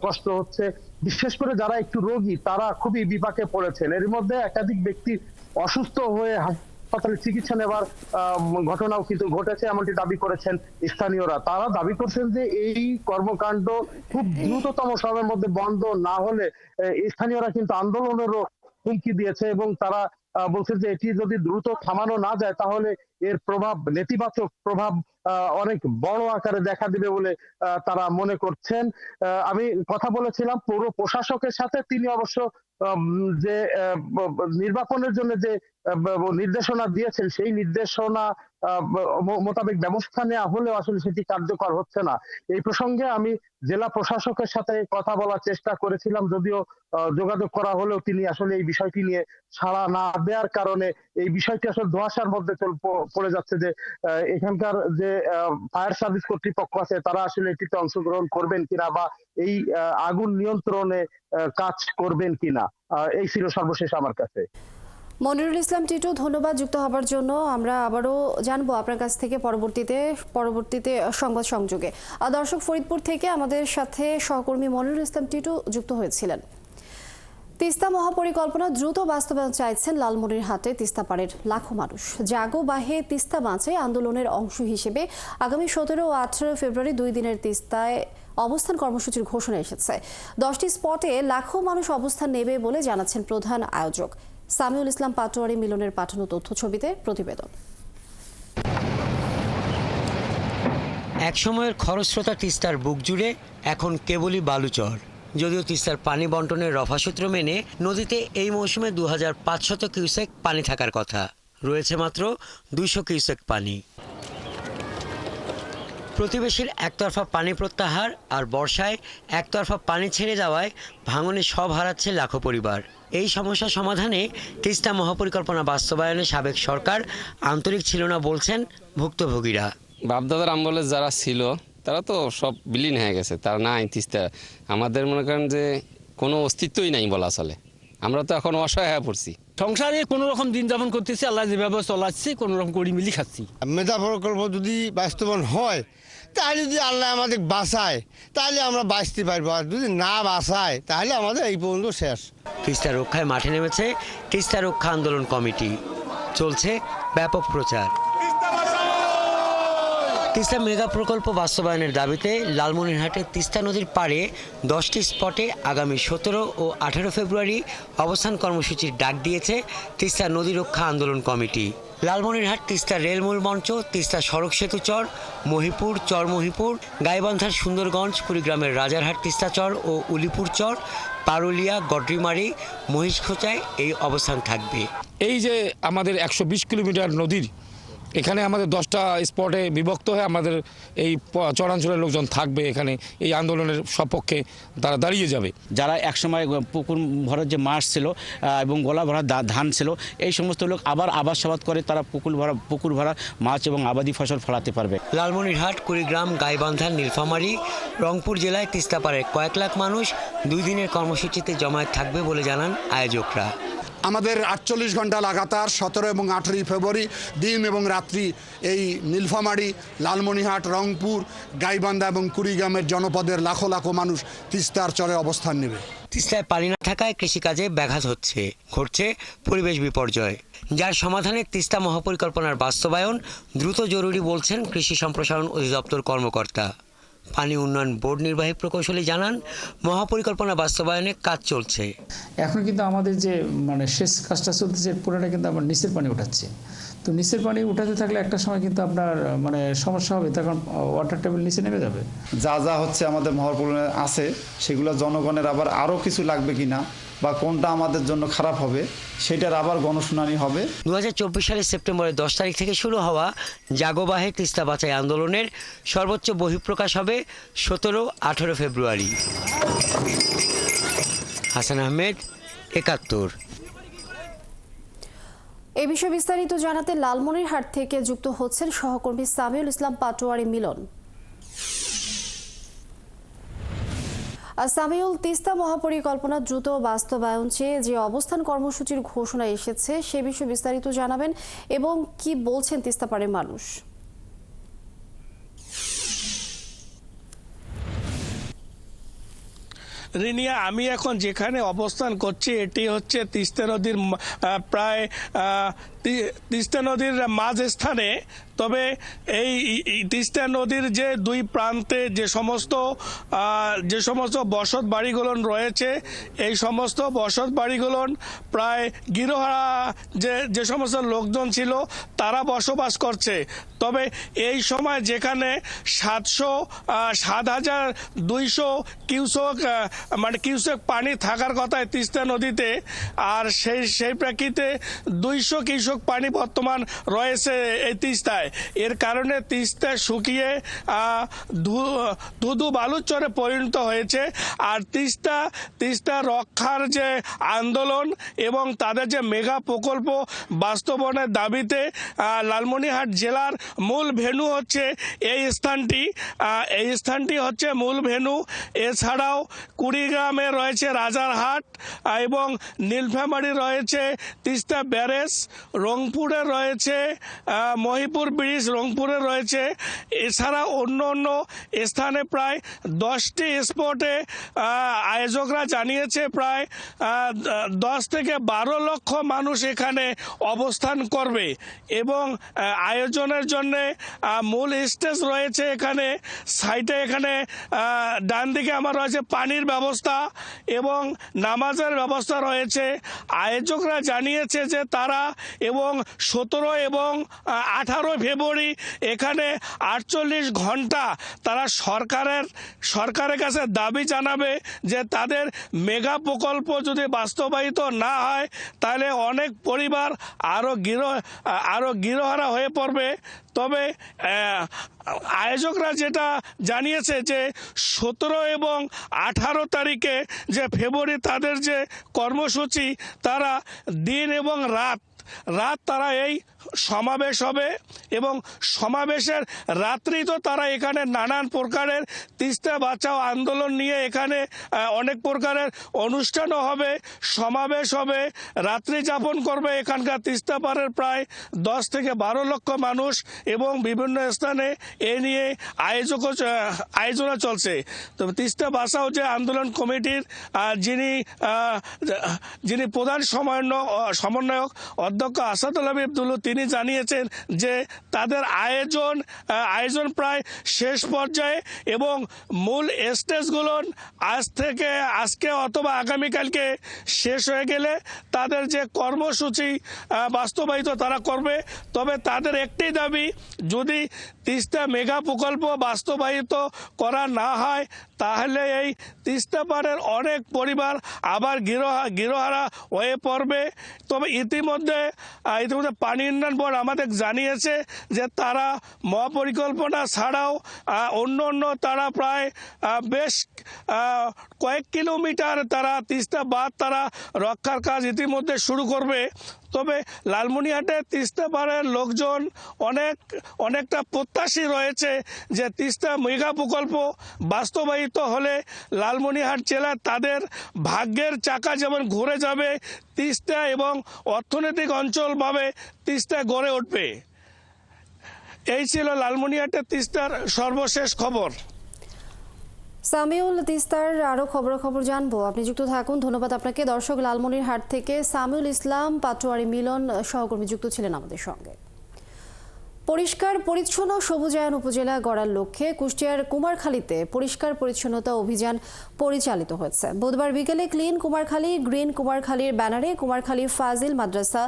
কষ্ট হচ্ছে। বিশেষ করে যারা একটু রোগী তারা খুবই বিপাকে পড়েছেন। এর মধ্যে একাধিক ব্যক্তি অসুস্থ হয়ে হাসপাতালে চিকিৎসা নেবার ঘটনাও কিন্তু ঘটেছে, এমনটি দাবি করেছেন স্থানীয়রা। তারা দাবি করছেন যে এই কর্মকাণ্ড খুব দ্রুততম সময়ের মধ্যে বন্ধ না হলে স্থানীয়রা কিন্তু আন্দোলনেরও হুমকি দিয়েছে এবং তারা বলছে যে এটি যদি দ্রুত থামানো না যায় তাহলে এর প্রভাব, নেতিবাচক প্রভাব অনেক বড় আকারে দেখা দিবে বলে তারা মনে করছেন। আমি কথা বলেছিলাম পৌর প্রশাসকের সাথে, তিনি অবশ্য যে নির্বাচনের জন্য যে নির্দেশনা দিয়েছেন সেই নির্দেশনা মোতাবেক ব্যবস্থা নেওয়া হলেও আসলে সেটি কার্যকর হচ্ছে না। এই প্রসঙ্গে আমি জেলা প্রশাসকের সাথে কথা বলার চেষ্টা করেছিলাম, যদিও যোগাযোগ করা হলেও তিনি আসলে এই বিষয়টি নিয়ে সাড়া না দেওয়ার কারণে এই বিষয়টি আসলে ধোঁয়াশার মধ্যে পড়ে যাচ্ছে যে এখানকার যে ফায়ার সার্ভিস কর্তৃপক্ষ আছে তারা আসলে এটিতে অংশগ্রহণ করবেন কিনা বা এই আগুন নিয়ন্ত্রণে কাজ করবেন কিনা। এই ছিল সর্বশেষ আমার কাছে। মনিরুল ইসলাম টিটু, ধন্যবাদ যুক্ত হবার জন্য। আমরা আবারও জানবো আপনার কাছ থেকে পরবর্তীতে সংবাদ সংযোগে। দর্শক, ফরিদপুর থেকে আমাদের সাথে সহকর্মী মনিরুল ইসলাম টিটু যুক্ত হয়েছিলেন। তিস্তা মহাপরিকল্পনা দ্রুত বাস্তবায়ন চাইছেন লালমনিরহাটে তিস্তা পাড়ের লাখো মানুষ। জাগো বাহে তিস্তা বাঁচাই আন্দোলনের অংশ হিসেবে আগামী 17 ও 18 ফেব্রুয়ারি 2 দিনের তিস্তায় অবস্থান কর্মসূচির ঘোষণা এসেছে। 10টি স্পটে লাখো মানুষ অবস্থান নেবে বলে জানাচ্ছেন প্রধান আয়োজক সামিউল ইসলাম পাটোয়ারি মিলনের পাঠানো তথ্য ছবিতে প্রতিবেদন। একসময়ের খরস্রোতা তিস্তার বুক জুড়ে এখন কেবলই বালুচর। যদিও তিস্তার পানি বন্টনের রফাসূত্র মেনে নদীতে এই মৌসুমে 2500 কিউসেক পানি থাকার কথা, রয়েছে মাত্র 200 কিউসেক পানি। প্রতিবেশীর একতরফা পানি প্রত্যাহার আর বর্ষায় একতরফা পানি ছেড়ে যাওয়ায় ভাঙনে সব হারাচ্ছে লাখো পরিবার। এই সমস্যা সমাধানে তিস্তা মহাপরিকল্পনা বাস্তবায়নে সাবেক সরকার আন্তরিক ছিল না বলছেন ভুক্তভোগীরা। বাপদাদার আমলে যারা ছিল তারা তো সব বিলীন হয়ে গেছে, তারা নাই তিস্তা। আমাদের মনে করেন যে কোনো অস্তিত্বই নাই বলা চলে। আমরা তো এখন অসহায় হয়ে পড়ছি। সংসারে কোনো রকম দিন যাপন করতেছি, আল্লাহ যেভাবে চলাচ্ছি কোনো রকম করি মিলি খাচ্ছি। মেধা প্রকল্প যদি বাস্তবায়ন হয় তাহলে যদি আল্লাহ আমাদের বাঁচায় তাহলে আমরা বাঁচতে পারবো, আর যদি না বাঁচায় তাহলে আমাদের এই পর্যন্ত শেষ। তিস্তা রক্ষায় মাঠে নেমেছে তিস্তা রক্ষা আন্দোলন কমিটি, চলছে ব্যাপক প্রচার। তিস্তা মেগা প্রকল্প বাস্তবায়নের দাবিতে লালমনিরহাটের তিস্তা নদীর পাড়ে 10টি স্পটে আগামী 17 ও 18 ফেব্রুয়ারি অবস্থান কর্মসূচির ডাক দিয়েছে তিস্তা নদী রক্ষা আন্দোলন কমিটি। লালমনিরহাট তিস্তা রেলমূল মঞ্চ, তিস্তা সড়ক সেতু চর, মহিপুর চর, মহিপুর গাইবান্ধার সুন্দরগঞ্জ, কুড়িগ্রামের রাজারহাট তিস্তা চর ও উলিপুর চর, পারুলিয়া, গড্রিমারি, মহিষখোচায় এই অবস্থান থাকবে। এই যে আমাদের 120 কিলোমিটার নদীর এখানে আমাদের 10টা স্পটে বিভক্ত হয়ে আমাদের এই চরাঞ্চলের লোকজন থাকবে। এখানে এই আন্দোলনের সপক্ষে তারা দাঁড়িয়ে যাবে। যারা একসময় পুকুর ভরার যে মাছ ছিল এবং গলা ভরা ধান ছিল, এই সমস্ত লোক আবার আবাদ করে তারা পুকুর ভরা মাছ এবং আবাদি ফসল ফলাতে পারবে। লালমনিরহাট, কুড়িগ্রাম, গাইবান্ধা, নীলফামারী, রংপুর জেলায় তিস্তাপাড়ের কয়েক লাখ মানুষ 2 দিনের কর্মসূচিতে জমায়েত থাকবে বলে জানান আয়োজকরা। আমাদের 48 ঘন্টা লাগাতার 17 এবং 18 ফেব্রুয়ারি দিন এবং রাত্রি এই নীলফামারী, লালমনিরহাট, রংপুর, গাইবান্ধা এবং কুড়িগ্রামের জনপদের লাখো লাখো মানুষ তিস্তার চরে অবস্থান নেবে। তিস্তায় পানি না থাকায় কৃষিকাজে ব্যাঘাত হচ্ছে, ঘটছে পরিবেশ বিপর্যয়, যার সমাধানে তিস্তা মহাপরিকল্পনার বাস্তবায়ন দ্রুত জরুরি বলছেন কৃষি সম্প্রসারণ অধিদপ্তর কর্মকর্তা। পানি উন্নয়ন বোর্ড নির্বাহী প্রকৌশলী জানান, মহাপরিকল্পনা বাস্তবায়নে কাজ চলছে। এখন কিন্তু আমাদের যে শেষ কাজটা চলতেছে পুরোটা কিন্তু আমরা নিচের পানি উঠাচ্ছি। তো নিচের পানি উঠাতে থাকলে একটা সময় কিন্তু আপনার সমস্যা হবে, তখন ওয়াটার টেবিল নিচে নেমে যাবে। যা যা হচ্ছে আমাদের মহাপরিকল্পনা আছে সেগুলো জনগণের আবার আরও কিছু লাগবে কিনা বা কোনটা আমাদের জন্য খারাপ হবে সেটার আবার গণশুনানি হবে। 2024 সালের সেপ্টেম্বরের 10 তারিখ থেকে শুরু হওয়া জাগো বাহে তিস্তা বাঁচাই আন্দোলনের সর্বোচ্চ বহিঃপ্রকাশ হবে 17-18 ফেব্রুয়ারি। হাসান আহমেদ, 71। এই বিষয়ে বিস্তারিত জানাতে লালমনিরহাট থেকে যুক্ত হচ্ছেন সহকর্মী সামিউল ইসলাম পাটোয়ারি মিলন। সামিউল, তিস্তা মহাপরিকল্পনা দ্রুত বাস্তবায়ন চেয়ে যে অবস্থান কর্মসূচির ঘোষণা এসেছে সে বিষয়ে বিস্তারিত জানাবেন এবং কি বলছেন তিস্তাপাড়ের মানুষ। রিনিয়া, আমি এখন যেখানে অবস্থান করছি এটি হচ্ছে তিস্তা নদীর প্রায় তিস্তা নদীর মাঝস্থানে। তবে এই তিস্তা নদীর যে দুই প্রান্তে যে সমস্ত বসত বাড়িগুলো রয়েছে, এই সমস্ত বসত বাড়িগুলো প্রায় গৃহহারা যে সমস্ত লোকজন ছিল তারা বসবাস করছে। তবে এই সময় যেখানে 7,200 কিউসেক পানি থাকার কথা তিস্তা নদীতে, আর সেই প্রেক্ষিতে 200 কিউসেক পানি বর্তমান রয়েছে এই তিস্তায়। এর কারণে তিস্তা শুকিয়ে ধুধু বালুচরে পরিণত হয়েছে। আর তিস্তা রক্ষার যে আন্দোলন এবং তাদের যে মেগা প্রকল্প বাস্তবায়নের দাবিতে লালমনিরহাট জেলার মূল ভেন্যু হচ্ছে এই স্থানটি হচ্ছে মূল ভেন্যু। এছাড়াও কুড়িগ্রামে রয়েছে রাজারহাট এবং নীলফামারী রয়েছে তিস্তা ব্যারেজ, রংপুরে রয়েছে মহিপুর ব্রিজ, রংপুরে রয়েছে। এছাড়া অন্য স্থানে প্রায় 10টি স্পটে আয়োজকরা জানিয়েছে প্রায় 10 থেকে 12 লক্ষ মানুষ এখানে অবস্থান করবে। এবং আয়োজনের জন্য মূল স্টেজ রয়েছে এখানে সাইটে। এখানে ডান দিকে আমার রয়েছে পানির ব্যবস্থা এবং নামাজের ব্যবস্থা রয়েছে। আয়োজকরা জানিয়েছে যে তারা এবং 17 এবং 18 ফেব্রুয়ারি এখানে 48 ঘন্টা তারা সরকারের কাছে দাবি জানাবে যে তাদের মেগা প্রকল্প যদি বাস্তবায়িত না হয় তাহলে অনেক পরিবার আরো গৃহহারা হয়ে পড়বে। তবে আয়োজকরা যেটা জানিয়েছে যে 17 এবং 18 তারিখে যে ফেব্রুয়ারি তাদের যে কর্মসূচি, তারা দিন এবং রাত তারা এই সমাবেশ হবে এবং সমাবেশের রাত্রি তো তারা এখানে নানান প্রকারের তিস্তা বাঁচাও আন্দোলন নিয়ে এখানে অনেক প্রকারের অনুষ্ঠানও হবে, সমাবেশ হবে, রাত্রি যাপন করবে এখানকার তিস্তা পাড়ের প্রায় 10 থেকে 12 লক্ষ মানুষ এবং বিভিন্ন স্থানে এ নিয়ে আয়োজনা চলছে। তবে তিস্তা বাঁচাও যে আন্দোলন কমিটির যিনি প্রধান সমন্বয়ক অধ্যক্ষ আসাদুল হাবিব দুলু, তিনি জানিয়েছেন যে তাদের আয়োজন প্রায় শেষ পর্যায়ে এবং মূল স্টেজগুলো আজকে অথবা আগামীকালকে শেষ হয়ে গেলে তাদের যে কর্মসূচি বাস্তবায়িত তারা করবে। তবে তাদের একটি দাবি, যদি তিস্তা মেগা প্রকল্প বাস্তবায়িত করা না হয় তাহলে এই তিস্তা পাড়ের অনেক পরিবার আবার গৃহহারা হয়ে পড়বে। তবে ইতিমধ্যে পানি উন্নয়ন বোর্ড আমাদের জানিয়েছে যে তারা মহাপরিকল্পনা ছাড়াও অন্য তারা প্রায় বেশ কয়েক কিলোমিটার তারা তিস্তা বাঁধ তারা রক্ষার কাজ ইতিমধ্যে শুরু করবে। তবে লালমনিরহাটে তিস্তা পাড়ের লোকজন অনেকটা প্রত্যাশী রয়েছে যে তিস্তা মেগা প্রকল্প বাস্তবায়িত হলে লালমনিরহাট জেলা তাদের ভাগ্যের চাকা যেমন ঘুরে যাবে, তিস্তা এবং অর্থনৈতিক অঞ্চলভাবে তিস্তা গড়ে উঠবে। এই ছিল লালমনিরহাটের তিস্তার সর্বশেষ খবর। সামিউল, তিস্তার আরো খবর জানবো, আপনি যুক্ত থাকুন। ধন্যবাদ আপনাকে। দর্শক, লালমনিরহাট থেকে সামিউল ইসলাম, পাটোয়ারি মিলন সহকর্মী যুক্ত ছিলেন আমাদের সঙ্গে। পরিষ্কার পরিচ্ছন্ন সবুজায়ন উপজেলা গড়ার লক্ষ্যে কুষ্টিয়ার কুমারখালীতে পরিষ্কার পরিচ্ছন্নতা অভিযান পরিচালিত হয়েছে। বুধবার বিকেলে ক্লিন কুমারখালী, গ্রিন কুমারখালীর ব্যানারে কুমারখালী ফাজিল মাদ্রাসা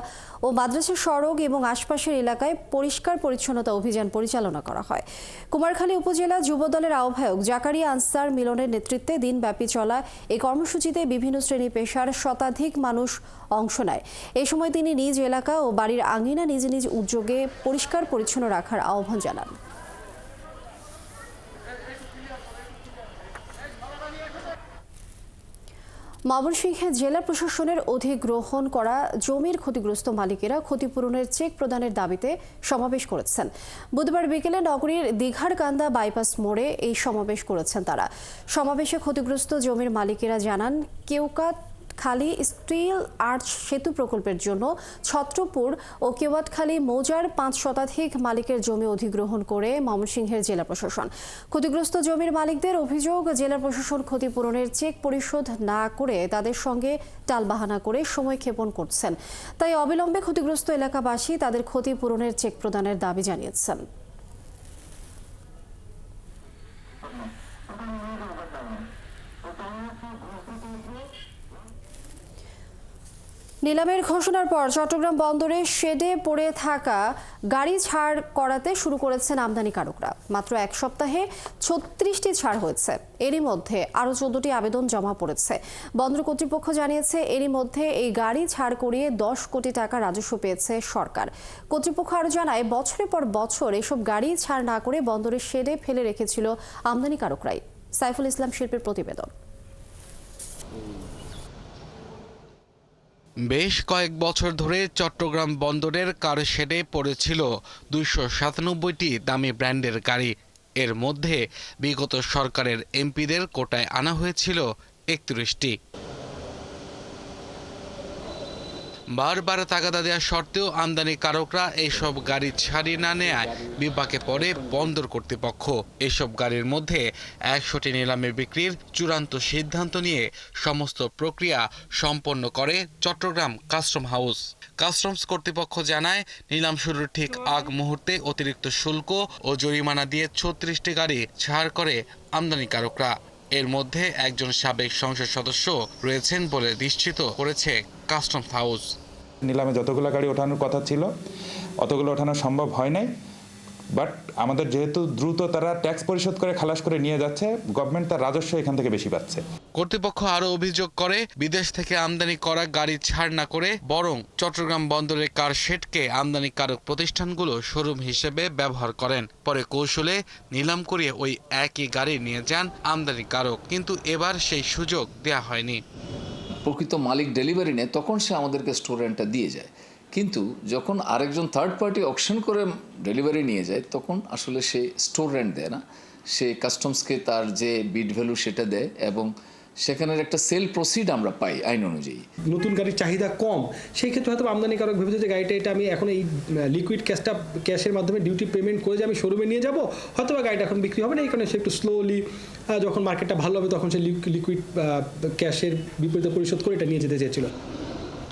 ও মাদ্রাসা সড়ক এবং আশপাশের এলাকায় পরিষ্কার পরিচ্ছন্নতা অভিযান পরিচালনা করা হয়। কুমারখালী উপজেলা যুবদলের আহ্বায়ক জাকারিয়া আনসার মিলনের নেতৃত্বে দিনব্যাপী চলা এই কর্মসূচিতে বিভিন্ন শ্রেণী পেশার শতাধিক মানুষ অংশ নেয়। এই সময় তিনি নিজ এলাকা ও বাড়ির আঙিনা নিজ নিজ উদ্যোগে পরিষ্কার পরিচ্ছন্ন রাখার আহ্বান জানান। ময়মনসিংহে জেলা প্রশাসনের অধিগ্রহণ করা জমির ক্ষতিগ্রস্ত মালিকেরা ক্ষতিপূরণের চেক প্রদানের দাবিতে সমাবেশ করেছেন। বুধবার বিকেলে নগরীর দীঘারকান্দা বাইপাস মোড়ে এই সমাবেশ করেছেন তারা। সমাবেশে ক্ষতিগ্রস্ত জমির মালিকেরা জানান কেওয়াটখালী স্টিল আর্চ সেতু প্রকল্পের জন্য ছত্রপুর ও কেওয়াটখালী মৌজার 5 শতাধিক মালিকের জমি অধিগ্রহণ করে ময়মনসিংহের জেলা প্রশাসন। ক্ষতিগ্রস্ত জমির মালিকদের অভিযোগ, জেলা প্রশাসন ক্ষতিপূরণের চেক পরিশোধ না করে তাদের সঙ্গে টালবাহানা করে সময় ক্ষেপণ করছেন। তাই অবিলম্বে ক্ষতিগ্রস্ত এলাকাবাসী তাদের ক্ষতিপূরণের চেক প্রদানের দাবি জানিয়েছেন। নিলামের ঘোষণার পর চট্টগ্রাম বন্দরে শেডে পড়ে থাকা গাড়ি ছাড় করাতে শুরু করেছেন আমদানিকারকরা। মাত্র এক সপ্তাহে 36টি ছাড় হয়েছে। এরই মধ্যে আরও 14টি আবেদন জমা পড়েছে। বন্দর কর্তৃপক্ষ জানিয়েছে, এরই মধ্যে এই গাড়ি ছাড় করিয়ে 10 কোটি টাকা রাজস্ব পেয়েছে সরকার। কর্তৃপক্ষ আরও জানায়, বছরের পর বছর এসব গাড়ি ছাড় না করে বন্দরের শেডে ফেলে রেখেছিল আমদানিকারকরাই। সাইফুল ইসলাম শিল্পের প্রতিবেদন। বেশ কয়েক বছর ধরে চট্টগ্রাম বন্দরের কারো শেডে পড়েছিল 297টি দামি ব্র্যান্ডের গাড়ি। এর মধ্যে বিগত সরকারের এমপিদের কোটায় আনা হয়েছিল 31টি। বারবার তাগাদা দেওয়া সত্ত্বেও আমদানিকারকরা এইসব গাড়ি ছাড়িয়ে না নেয় বিপাকে পড়ে বন্দর কর্তৃপক্ষ। এসব গাড়ির মধ্যে 100টি নিলামে বিক্রির চূড়ান্ত সিদ্ধান্ত নিয়ে সমস্ত প্রক্রিয়া সম্পন্ন করে চট্টগ্রাম কাস্টম হাউস। কাস্টমস কর্তৃপক্ষ জানায়, নিলাম শুরুর ঠিক আগ মুহূর্তে অতিরিক্ত শুল্ক ও জরিমানা দিয়ে 36টি গাড়ি ছাড় করে আমদানিকারকরা। এর মধ্যে একজন সাবেক সংসদ সদস্য রয়েছেন বলে নিশ্চিত করেছে কাস্টমস হাউস। নিলামে যতগুলো গাড়ি ওঠানোর কথা ছিল অতগুলো ওঠানো সম্ভব হয় নাই, বাট আমাদের যেহেতু দ্রুত তারা ট্যাক্স পরিশোধ করে খালাস করে নিয়ে যাচ্ছে, গভর্নমেন্ট তার রাজস্ব এখান থেকে বেশি পাচ্ছে। কর্তৃপক্ষ আরও অভিযোগ করে, বিদেশ থেকে আমদানি করা গাড়ি ছাড় না করে বরং চট্টগ্রাম বন্দরের কার শেডকে আমদানিকারক প্রতিষ্ঠানগুলো শোরুম হিসেবে ব্যবহার করেন। পরে কৌশলে নিলাম করিয়ে ওই একই গাড়ি নিয়ে যান আমদানিকারক, কিন্তু এবার সেই সুযোগ দেয়া হয়নি। প্রকৃত মালিক ডেলিভারি নেয় তখন সে আমাদেরকে স্টোর রেন্টটা দিয়ে যায়, কিন্তু যখন আরেকজন থার্ড পার্টি অকশন করে ডেলিভারি নিয়ে যায় তখন আসলে সে স্টোর রেন্ট দেয় না, সে কাস্টমসকে তার যে বিড ভ্যালু সেটা দেয় এবং সেখানের একটা সেল প্রসিড আমরা পাই আইন অনুযায়ী। নতুন গাড়ির চাহিদা কম, সেই ক্ষেত্রে হয়তো আমদানিকারক ভেবেছে যে গাড়িটা এটা আমি এখন এই লিকুইড ক্যাশের মাধ্যমে ডিউটি পেমেন্ট করে যে আমি শোরুমে নিয়ে যাব, হয়তো বা গাড়িটা এখন বিক্রি হবে না, এই কারণে সে একটু স্লোলি যখন মার্কেটটা ভালো হবে তখন সে লিকুইড ক্যাশের বিপরীতে পরিশোধ করে এটা নিয়ে যেতে চেয়েছিল।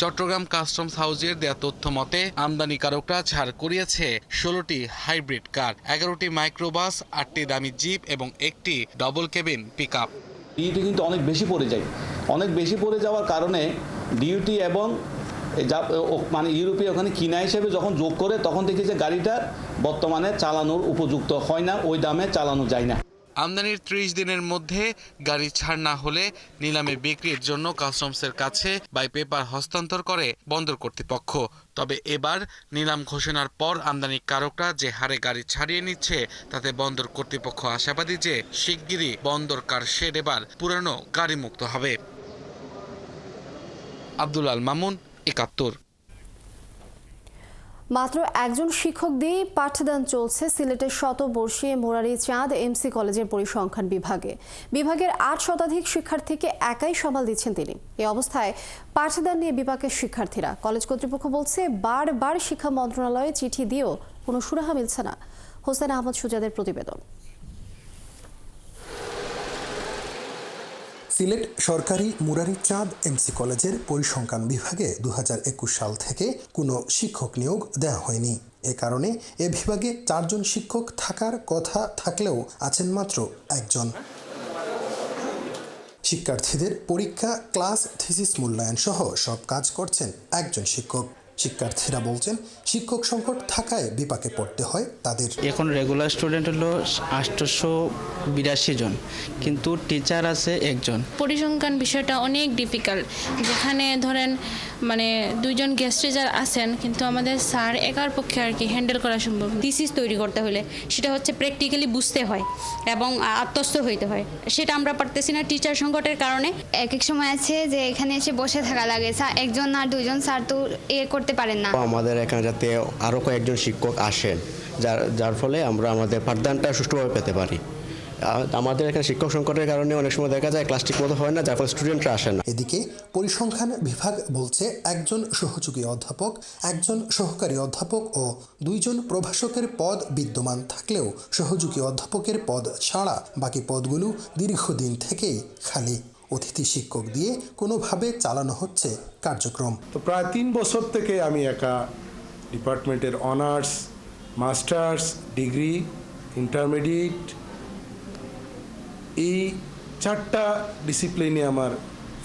চট্টগ্রাম কাস্টমস হাউসের দেয়া তথ্য মতে আমদানিকারকরা ছাড় করিয়েছে 16টি হাইব্রিড কার, 11টি মাইক্রোবাস, 8টি দামি জিপ এবং 1টি ডবল কেবিন পিকআপ। ডিউটি কিন্তু অনেক বেশি পড়ে যায়, অনেক বেশি পড়ে যাওয়ার কারণে ডিউটি এবং মানে ইউরোপীয় ওখানে কিনা হিসেবে যখন যোগ করে তখন দেখি যে গাড়িটা বর্তমানে চালানোর উপযুক্ত হয় না, ওই দামে চালানো যায় না। আমদানির 30 দিনের মধ্যে গাড়ি ছাড় না হলে নিলামে বিক্রির জন্য কাস্টমসের কাছে বাই পেপার হস্তান্তর করে বন্দর কর্তৃপক্ষ। তবে এবার নিলাম ঘোষণার পর আমদানিকারকরা যে হারে গাড়ি ছাড়িয়ে নিচ্ছে তাতে বন্দর কর্তৃপক্ষ আশাবাদী যে শিগগিরই বন্দর কার শেড এবার পুরানো গাড়ি মুক্ত হবে। আব্দুল আল মামুন, ৭১। মাত্র একজন শিক্ষক দিয়েই পাঠদান চলছে সিলেটের শতবর্ষী মুরারি চাঁদ এমসি কলেজের পরিসংখ্যান বিভাগে। বিভাগের 8 শতাধিক শিক্ষার্থীকে একাই সামাল দিচ্ছেন তিনি। এই অবস্থায় পাঠদান নিয়ে বিপাকের শিক্ষার্থীরা। কলেজ কর্তৃপক্ষ বলছে, বারবার শিক্ষা মন্ত্রণালয়ে চিঠি দিয়েও কোনো সুরাহা মিলছে না। হোসেন আহমদ সুজাদের প্রতিবেদন। সিলেট সরকারি মুরারি চাঁদ এমসি কলেজের পরিসংখ্যান বিভাগে 2021 সাল থেকে কোনো শিক্ষক নিয়োগ দেওয়া হয়নি। এ কারণে এ বিভাগে 4 জন শিক্ষক থাকার কথা থাকলেও আছেন মাত্র একজন। শিক্ষার্থীদের পরীক্ষা, ক্লাস, থিসিস মূল্যায়ন সহ সব কাজ করছেন একজন শিক্ষক। শিক্ষার্থীরা বলছেন, শিক্ষক সংকট থাকায় বিপাকে পড়তে হয় তাদের। এখন রেগুলার স্টুডেন্ট হলো 882 জন, কিন্তু টিচার আছে একজন। পরিসংখ্যান বিষয়টা অনেক ডিফিকাল্ট, যেখানে ধরেন মানে 2 জন গেস্ট টিচার আছেন, কিন্তু আমাদের স্যার একার পক্ষে আর কি হ্যান্ডেল করা সম্ভব। থিসিস তৈরি করতে হলে সেটা হচ্ছে প্র্যাকটিক্যালি বুঝতে হয় এবং আত্মস্থ হইতে হয়, সেটা আমরা পারতেছি না টিচার সংকটের কারণে। এক এক সময় আছে যে এখানে এসে বসে থাকা লাগে, একজন আর 2 জন স্যার তো করতে পারেন না। আমাদের এখানে যাতে আরও কয়েকজন শিক্ষক আসেন, যার ফলে আমরা আমাদের পাঠদানটা সুষ্ঠুভাবে পেতে পারি আমাদের এখানে শিক্ষক সংকটের কারণে অনেক সময় দেখা যায় ক্লাস ঠিকমতো হয় না, যার ফলে স্টুডেন্টরা আসে না। এদিকে পরিসংখ্যান বিভাগ বলছে একজন সহযোগী অধ্যাপক, একজন সহকারী অধ্যাপক ও 2 জন প্রভাষকের পদ বিদ্যমান থাকলেও সহযোগী অধ্যাপকের পদ ছাড়া বাকি পদগুলো দীর্ঘদিন থেকেই খালি। অতিথি শিক্ষক দিয়ে কোনোভাবে চালানো হচ্ছে কার্যক্রম। তো প্রায় 3 বছর থেকে আমি একা ডিপার্টমেন্টের অনার্স, মাস্টার্স, ডিগ্রি, ইন্টারমিডিয়েট এই 4টা ডিসিপ্লিনে আমার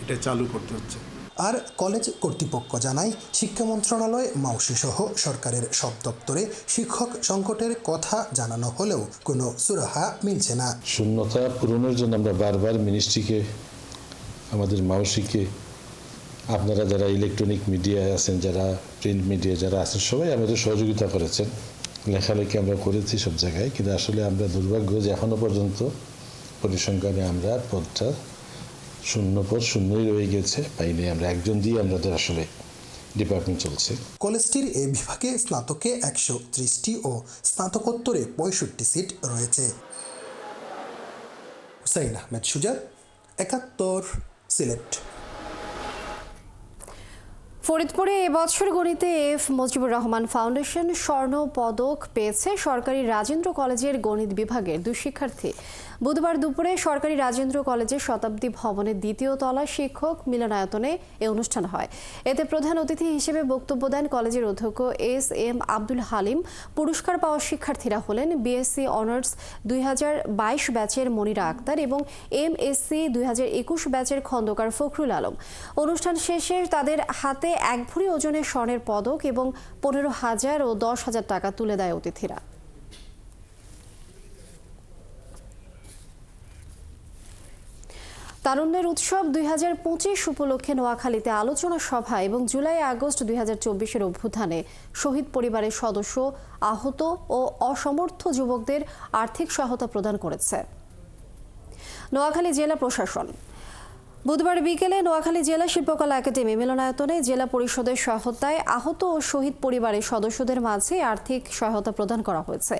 এটা চালু করতে হচ্ছে। আর কলেজ কর্তৃপক্ষ জানায় শিক্ষা মন্ত্রণালয়, মাউসি সহ সরকারের সব দপ্তরে শিক্ষক সংকটের কথা জানানো হলেও কোনো সুরাহা মিলছে না। শূন্যতা পূরণের জন্য আমরা বারবার মিনিস্ট্রিকে, আমাদের মাউসিকে, আপনারা যারা ইলেকট্রনিক মিডিয়ায় আছেন, যারা প্রিন্ট মিডিয়া যারা আছেন, সবাই আমাদের সহযোগিতা করেছেন, লেখালেখি আমরা করেছি সব জায়গায়, কিন্তু আসলে আমরা দুর্ভাগ্য যে এখনো পর্যন্ত পরিসংখ্যানে আমরা পদটা শূন্যই রয়ে গেছে, পাইনি আমরা একজন দিয়ে আমাদের আসলে ডিপার্টমেন্ট চলছে। কলেজটির এই বিভাগে স্নাতকে 130টি ও স্নাতকোত্তরে 65 সিট রয়েছে। হুসাইন আহমেদ সুজাত, 71 সিলেট। ফরিদপুরে এবছর গণিতে এফ মুজিবুর রহমান ফাউন্ডেশন স্বর্ণ পদক পেয়েছে সরকারি রাজেন্দ্র কলেজের গণিত বিভাগের 2 শিক্ষার্থী। বুধবার দুপুরে সরকারি রাজেন্দ্র কলেজের শতাব্দী ভবনের 2য় তলা শিক্ষক মিলনায়তনে এ অনুষ্ঠান হয়। এতে প্রধান অতিথি হিসেবে বক্তব্য দেন কলেজের অধ্যক্ষ এস.এম. আব্দুল হালিম। পুরস্কার পাওয়া শিক্ষার্থীরা হলেন বিএসসি অনার্স 2022 ব্যাচের মনিরা আক্তার এবং এমএসসি 2021 ব্যাচের খন্দকার ফখরুল আলম। অনুষ্ঠান শেষে তাদের হাতে 1 ভরি ওজনের স্বর্ণের পদক এবং 15,000 ও 10,000 টাকা তুলে দেয় অতিথিরা। তারুণ্যের উৎসব 2025 উপলক্ষে নোয়াখালীতে আলোচনা সভা এবং জুলাই আগস্ট 2024-এর অভ্যুত্থানে শহীদ পরিবারের সদস্য, আহত ও অসমর্থ যুবকদের আর্থিক সহায়তা প্রদান করেছে নোয়াখালী জেলা প্রশাসন। বুধবার বিকেলে নোয়াখালী জেলা শিল্পকলা একাডেমি মিলনায়তনে জেলা পরিষদের সহায়তায় আহত ও শহীদ পরিবারের সদস্যদের মাঝে আর্থিক সহায়তা প্রদান করা হয়েছে।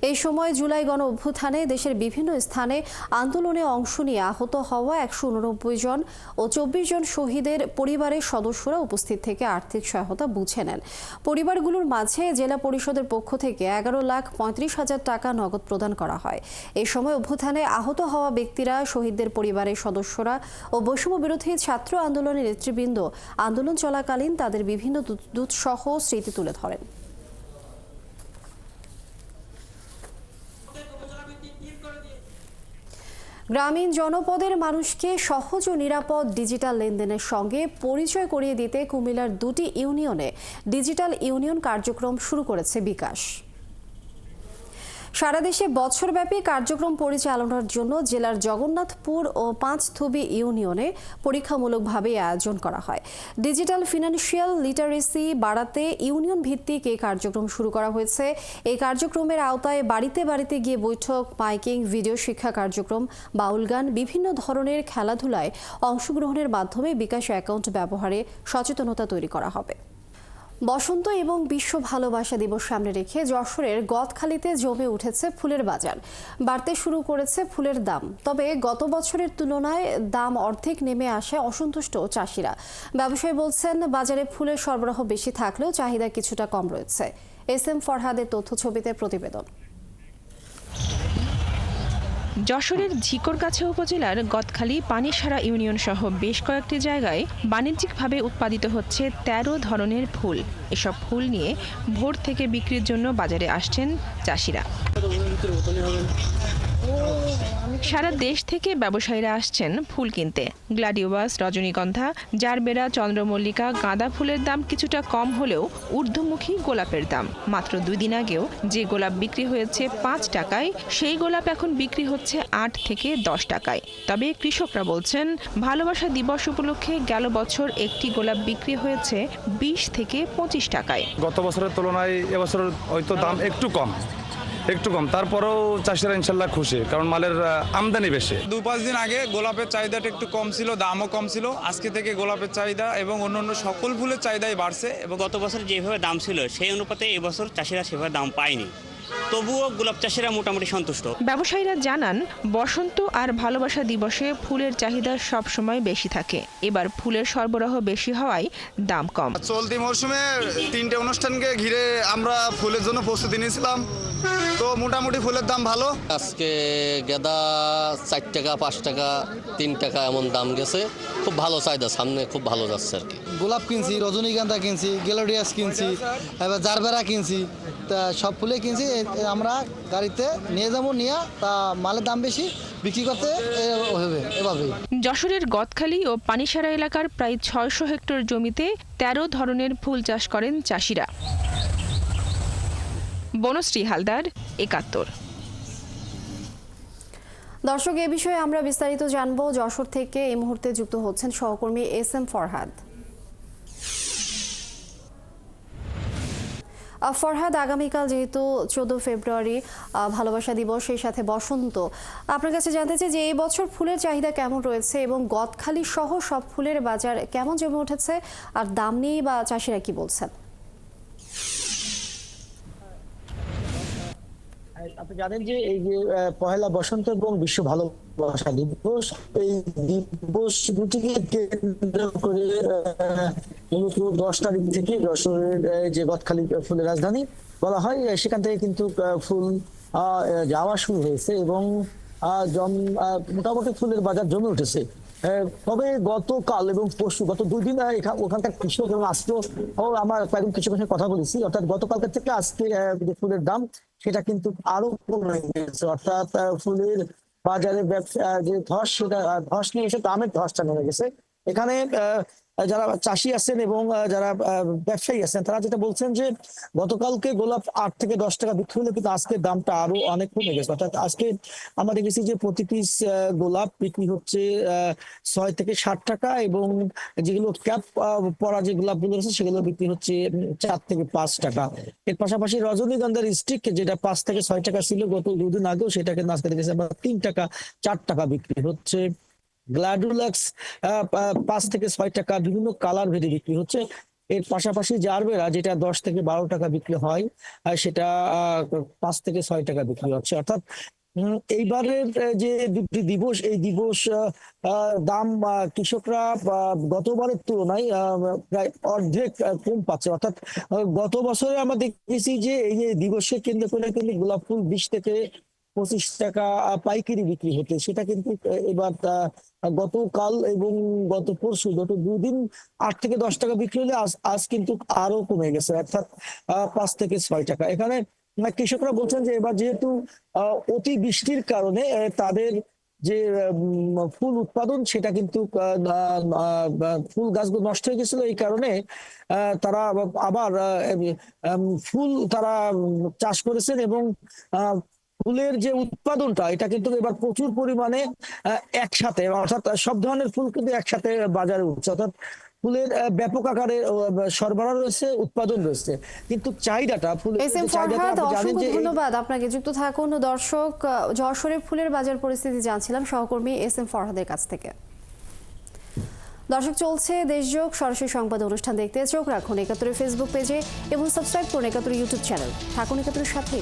এই সময় জুলাই গণ অভ্যুত্থানে দেশের বিভিন্ন স্থানে আন্দোলনে অংশ নিয়ে আহত হওয়া 189 জন ও 24 জন শহীদের পরিবারের সদস্যরা উপস্থিত থেকে আর্থিক সহায়তা বুঝে নেন। পরিবারগুলোর মাঝে জেলা পরিষদের পক্ষ থেকে 11,35,000 টাকা নগদ প্রদান করা হয়। এই সময় অভ্যুত্থানে আহত হওয়া ব্যক্তিরা, শহীদদের পরিবারের সদস্যরা ও বৈষম্য বিরোধী ছাত্র আন্দোলনের নেতৃবৃন্দ আন্দোলন চলাকালীন তাদের বিভিন্ন দুঃসহ স্মৃতি তুলে ধরেন। গ্রামীণ জনপদের মানুষকে সহজ ও নিরাপদ ডিজিটাল লেনদেনের সঙ্গে পরিচয় করিয়ে দিতে কুমিল্লার 2টি ইউনিয়নে ডিজিটাল ইউনিয়ন কার্যক্রম শুরু করেছে বিকাশ। সারা দেশে বছরব্যাপী কার্যক্রম পরিচালনার জন্য জেলার জগন্নাথপুর ও পাঁচথুবি ইউনিয়নে পরীক্ষামূলকভাবে আয়োজন করা হয়। ডিজিটাল ফিনান্সিয়াল লিটারেসি বাড়াতে ইউনিয়ন ভিত্তিক এই কার্যক্রম শুরু করা হয়েছে। এই কার্যক্রমের আওতায় বাড়িতে বাড়িতে গিয়ে বৈঠক, মাইকিং, ভিডিও শিক্ষা কার্যক্রম, বাউল গান, বিভিন্ন ধরনের খেলাধুলায় অংশগ্রহণের মাধ্যমে বিকাশ অ্যাকাউন্ট ব্যবহারে সচেতনতা তৈরি করা হবে। বসন্ত এবং বিশ্ব ভালোবাসা দিবস সামনে রেখে যশোরের গদখালিতে জমে উঠেছে ফুলের বাজার। বাড়তে শুরু করেছে ফুলের দাম। তবে গত বছরের তুলনায় দাম অর্ধেক নেমে আসায় অসন্তুষ্ট চাষিরা। ব্যবসায়ী বলছেন, বাজারে ফুলের সরবরাহ বেশি থাকলেও চাহিদা কিছুটা কম রয়েছে। এস.এম. ফরহাদের তথ্য ছবিতে প্রতিবেদন। যশোরের ঝিকরগাছা উপজেলার গদখালি, পানিসারা ইউনিয়ন সহ বেশ কয়েকটি জায়গায় বাণিজ্যিকভাবে উৎপাদিত হচ্ছে 13 ধরনের ফুল। এসব ফুল নিয়ে ভোর থেকে বিক্রির জন্য বাজারে আসছেন চাষিরা। সারা দেশ থেকে ব্যবসায়ীরা আসছেন ফুল কিনতে। গ্লাডিওলাস, রজনীগন্ধা, জারবেরা, চন্দ্রমল্লিকা, গাঁদা ফুলের দাম কিছুটা কম হলেও ঊর্ধ্বমুখী গোলাপের দাম মাত্র 2 দিন আগেও যে গোলাপ বিক্রি হয়েছে 5 টাকায়, সেই গোলাপ এখন বিক্রি হচ্ছে 8 থেকে 10 টাকায়। তবে কৃষকরা বলছেন, ভালোবাসা দিবস উপলক্ষে গেল বছর একটি গোলাপ বিক্রি হয়েছে 20 থেকে 25 টাকায়। গত বছরের তুলনায় এবছর হয়তো দাম একটু কম, তারপরেও চাষিরা ইনশাল্লাহ খুশি, কারণ মালের আমদানি বেশি। 2-5 দিন আগে গোলাপের চাহিদাটা একটু কম ছিল, দামও কম ছিল। আজকে থেকে গোলাপের চাহিদা এবং অন্যান্য সকল ফুলের চাহিদাই বাড়ছে। এবং গত বছর যেভাবে দাম ছিল সেই অনুপাতে এবছর চাষিরা সেভাবে দাম পায়নি। তবুও গোলাপ চাষিরা মোটামুটি সন্তুষ্ট। ব্যবসায়ীরা জানান বসন্ত আর ভালোবাসা দিবসে ফুলের চাহিদা সব সময় বেশি থাকে। এবার ফুলের সরবরাহ বেশি হওয়ায় দাম কম। চলতি মৌসুমে 3টে অনুষ্ঠানকে ঘিরে আমরা ফুলের জন্য প্রস্তুতি নিয়েছিলাম, তো মোটামুটি ফুলের দাম ভালো। আজকে গেঁদা 4 টাকা 5 টাকা 3 টাকা এমন দাম গেছে, খুব ভালো চাহিদা, সামনে খুব ভালো যাচ্ছে আর কি। গোলাপ কিনছি, রজনীগন্ধা কিনছি, গ্যালোডিয়াস কিনছি, এবার জারবেরা কিনছি, তা সব ফুলে কিনছি। আমরা গাড়িতে নিয়ে যাবো, নিয়ে তা মালের দাম বেশি, বিক্রি করতে হবে এভাবেই। যশোরের গদখালি ও পানিসারা এলাকার প্রায় 600 হেক্টর জমিতে 13 ধরনের ফুল চাষ করেন চাষিরা। বনশ্রী হালদার, 71। দর্শক, এ বিষয়ে আমরা বিস্তারিত জানবো। যশোর থেকে এই মুহূর্তে যুক্ত হচ্ছেন সহকর্মী SM ফরহাদ। ফরহাদ, আগামীকাল যেহেতু 14 ফেব্রুয়ারি ভালোবাসা দিবস, সেই সাথে বসন্ত, আপনার কাছে জানতে চাই যে এই বছর ফুলের চাহিদা কেমন রয়েছে এবং গদখালি সহ সব ফুলের বাজার কেমন জমে উঠেছে, আর দাম নিয়ে বা চাষিরা কি বলছেন? আপনি জানেন যে এই যে পহেলা বসন্ত এবং বিশ্ব ভালোবাসা দিবস, এই দিবস দুটিকে কেন্দ্র করে 10 তারিখ থেকে যশোরের যে গদখালি ফুলের রাজধানী বলা হয়, সেখান থেকে কিন্তু ফুল যাওয়া শুরু হয়েছে এবং মোটামুটি ফুলের বাজার জমে উঠেছে। তবে গতকাল এবং পরশু, গত 2 দিন ওখানকার কৃষক এবং আজকে আমার কয়েকজন কৃষকের সাথে কথা বলেছি, অর্থাৎ গতকালকে থেকে আজকে যে ফুলের দাম সেটা কিন্তু আরো কমে গেছে। অর্থাৎ ফুলের বাজারে যে ধস, সেটা ধস নিয়ে এসে দামের ধসটা নেমে গেছে। এখানে যারা চাষি আছেন এবং যারা ব্যবসায়ী আছেন তারা যেটা বলছেন যে গতকালকে গোলাপ 8 থেকে 10 টাকা বিক্রি হলে কিন্তু আজকে দামটা আরো অনেক কমে গেছে। অর্থাৎ আজকে আমরা দেখেছি যে প্রতি পিস গোলাপ বিক্রি হচ্ছে 6 থেকে 60 টাকা এবং যেগুলো ক্যাপ পরা যে গোলাপগুলো আছে সেগুলো বিক্রি হচ্ছে 4 থেকে 5 টাকা। এর পাশাপাশি রজনীগন্ধার স্টিক যেটা 5 থেকে 6 টাকা ছিল গত 2 দিন আগেও, সেটাকে আজকে দেখেছি আমরা 3 টাকা 4 টাকা বিক্রি হচ্ছে। গ্ল্যাডুলাক্স 5 থেকে 6 টাকা, বিভিন্ন কালার ভেদে বিক্রি হচ্ছে। এর পাশাপাশি জারবেরা যেটা 10 থেকে 12 টাকা বিক্রি হয়, সেটা 5 থেকে 6 টাকা বিক্রি হচ্ছে। অর্থাৎ এইবারের যে দুটি দিবস, এই দিবস দাম কৃষকরা গতবারের তুলনায় প্রায় অর্ধেক কম পাচ্ছে। অর্থাৎ গত বছরে আমরা দেখেছি যে এই যে দিবসকে কেন্দ্র করে কিন্তু গোলাপ ফুল 20 থেকে 25 টাকা পাইকারি বিক্রি হতে, সেটা কিন্তু এবার গতকাল এবং গত পরশু, গত 2 দিন 8 থেকে 10 টাকা বিক্রি হলে আজ কিন্তু আরো কমে গেছে, অর্থাৎ 5 থেকে 6 টাকা। এখানে কৃষকরা বলছেন যে এবার যেহেতু অতি বৃষ্টির কারণে তাদের যে ফুল উৎপাদন সেটা কিন্তু ফুল গাছগুলো নষ্ট হয়ে গেছিল, এই কারণে তারা আবার ফুল তারা চাষ করেছেন এবং ফুলের যে উৎপাদনটা এটা কিন্তু এবার প্রচুর পরিমাণে একসাথে, অর্থাৎ সব ধরনের ফুল কিন্তু একসাথে বাজারে উঠছে। অর্থাৎ ফুলের ব্যাপক আকারে সরবরাহ রয়েছে, উৎপাদন রয়েছে, কিন্তু চাহিদাটা ফুলের ধন্যবাদ আপনাকে। যুক্ত থাকুন দর্শক, যশোরের ফুলের বাজার পরিস্থিতি জানছিলাম সহকর্মী SM ফরহাদের কাছ থেকে। দর্শক, চলছে দেশযোগ সরাসরি সংবাদ অনুষ্ঠান দেখতে চোখ রাখুন 71 ফেসবুক পেজে এবং সাবস্ক্রাইব করুন 71 ইউটিউব চ্যানেল। থাকুন 71 সাথে।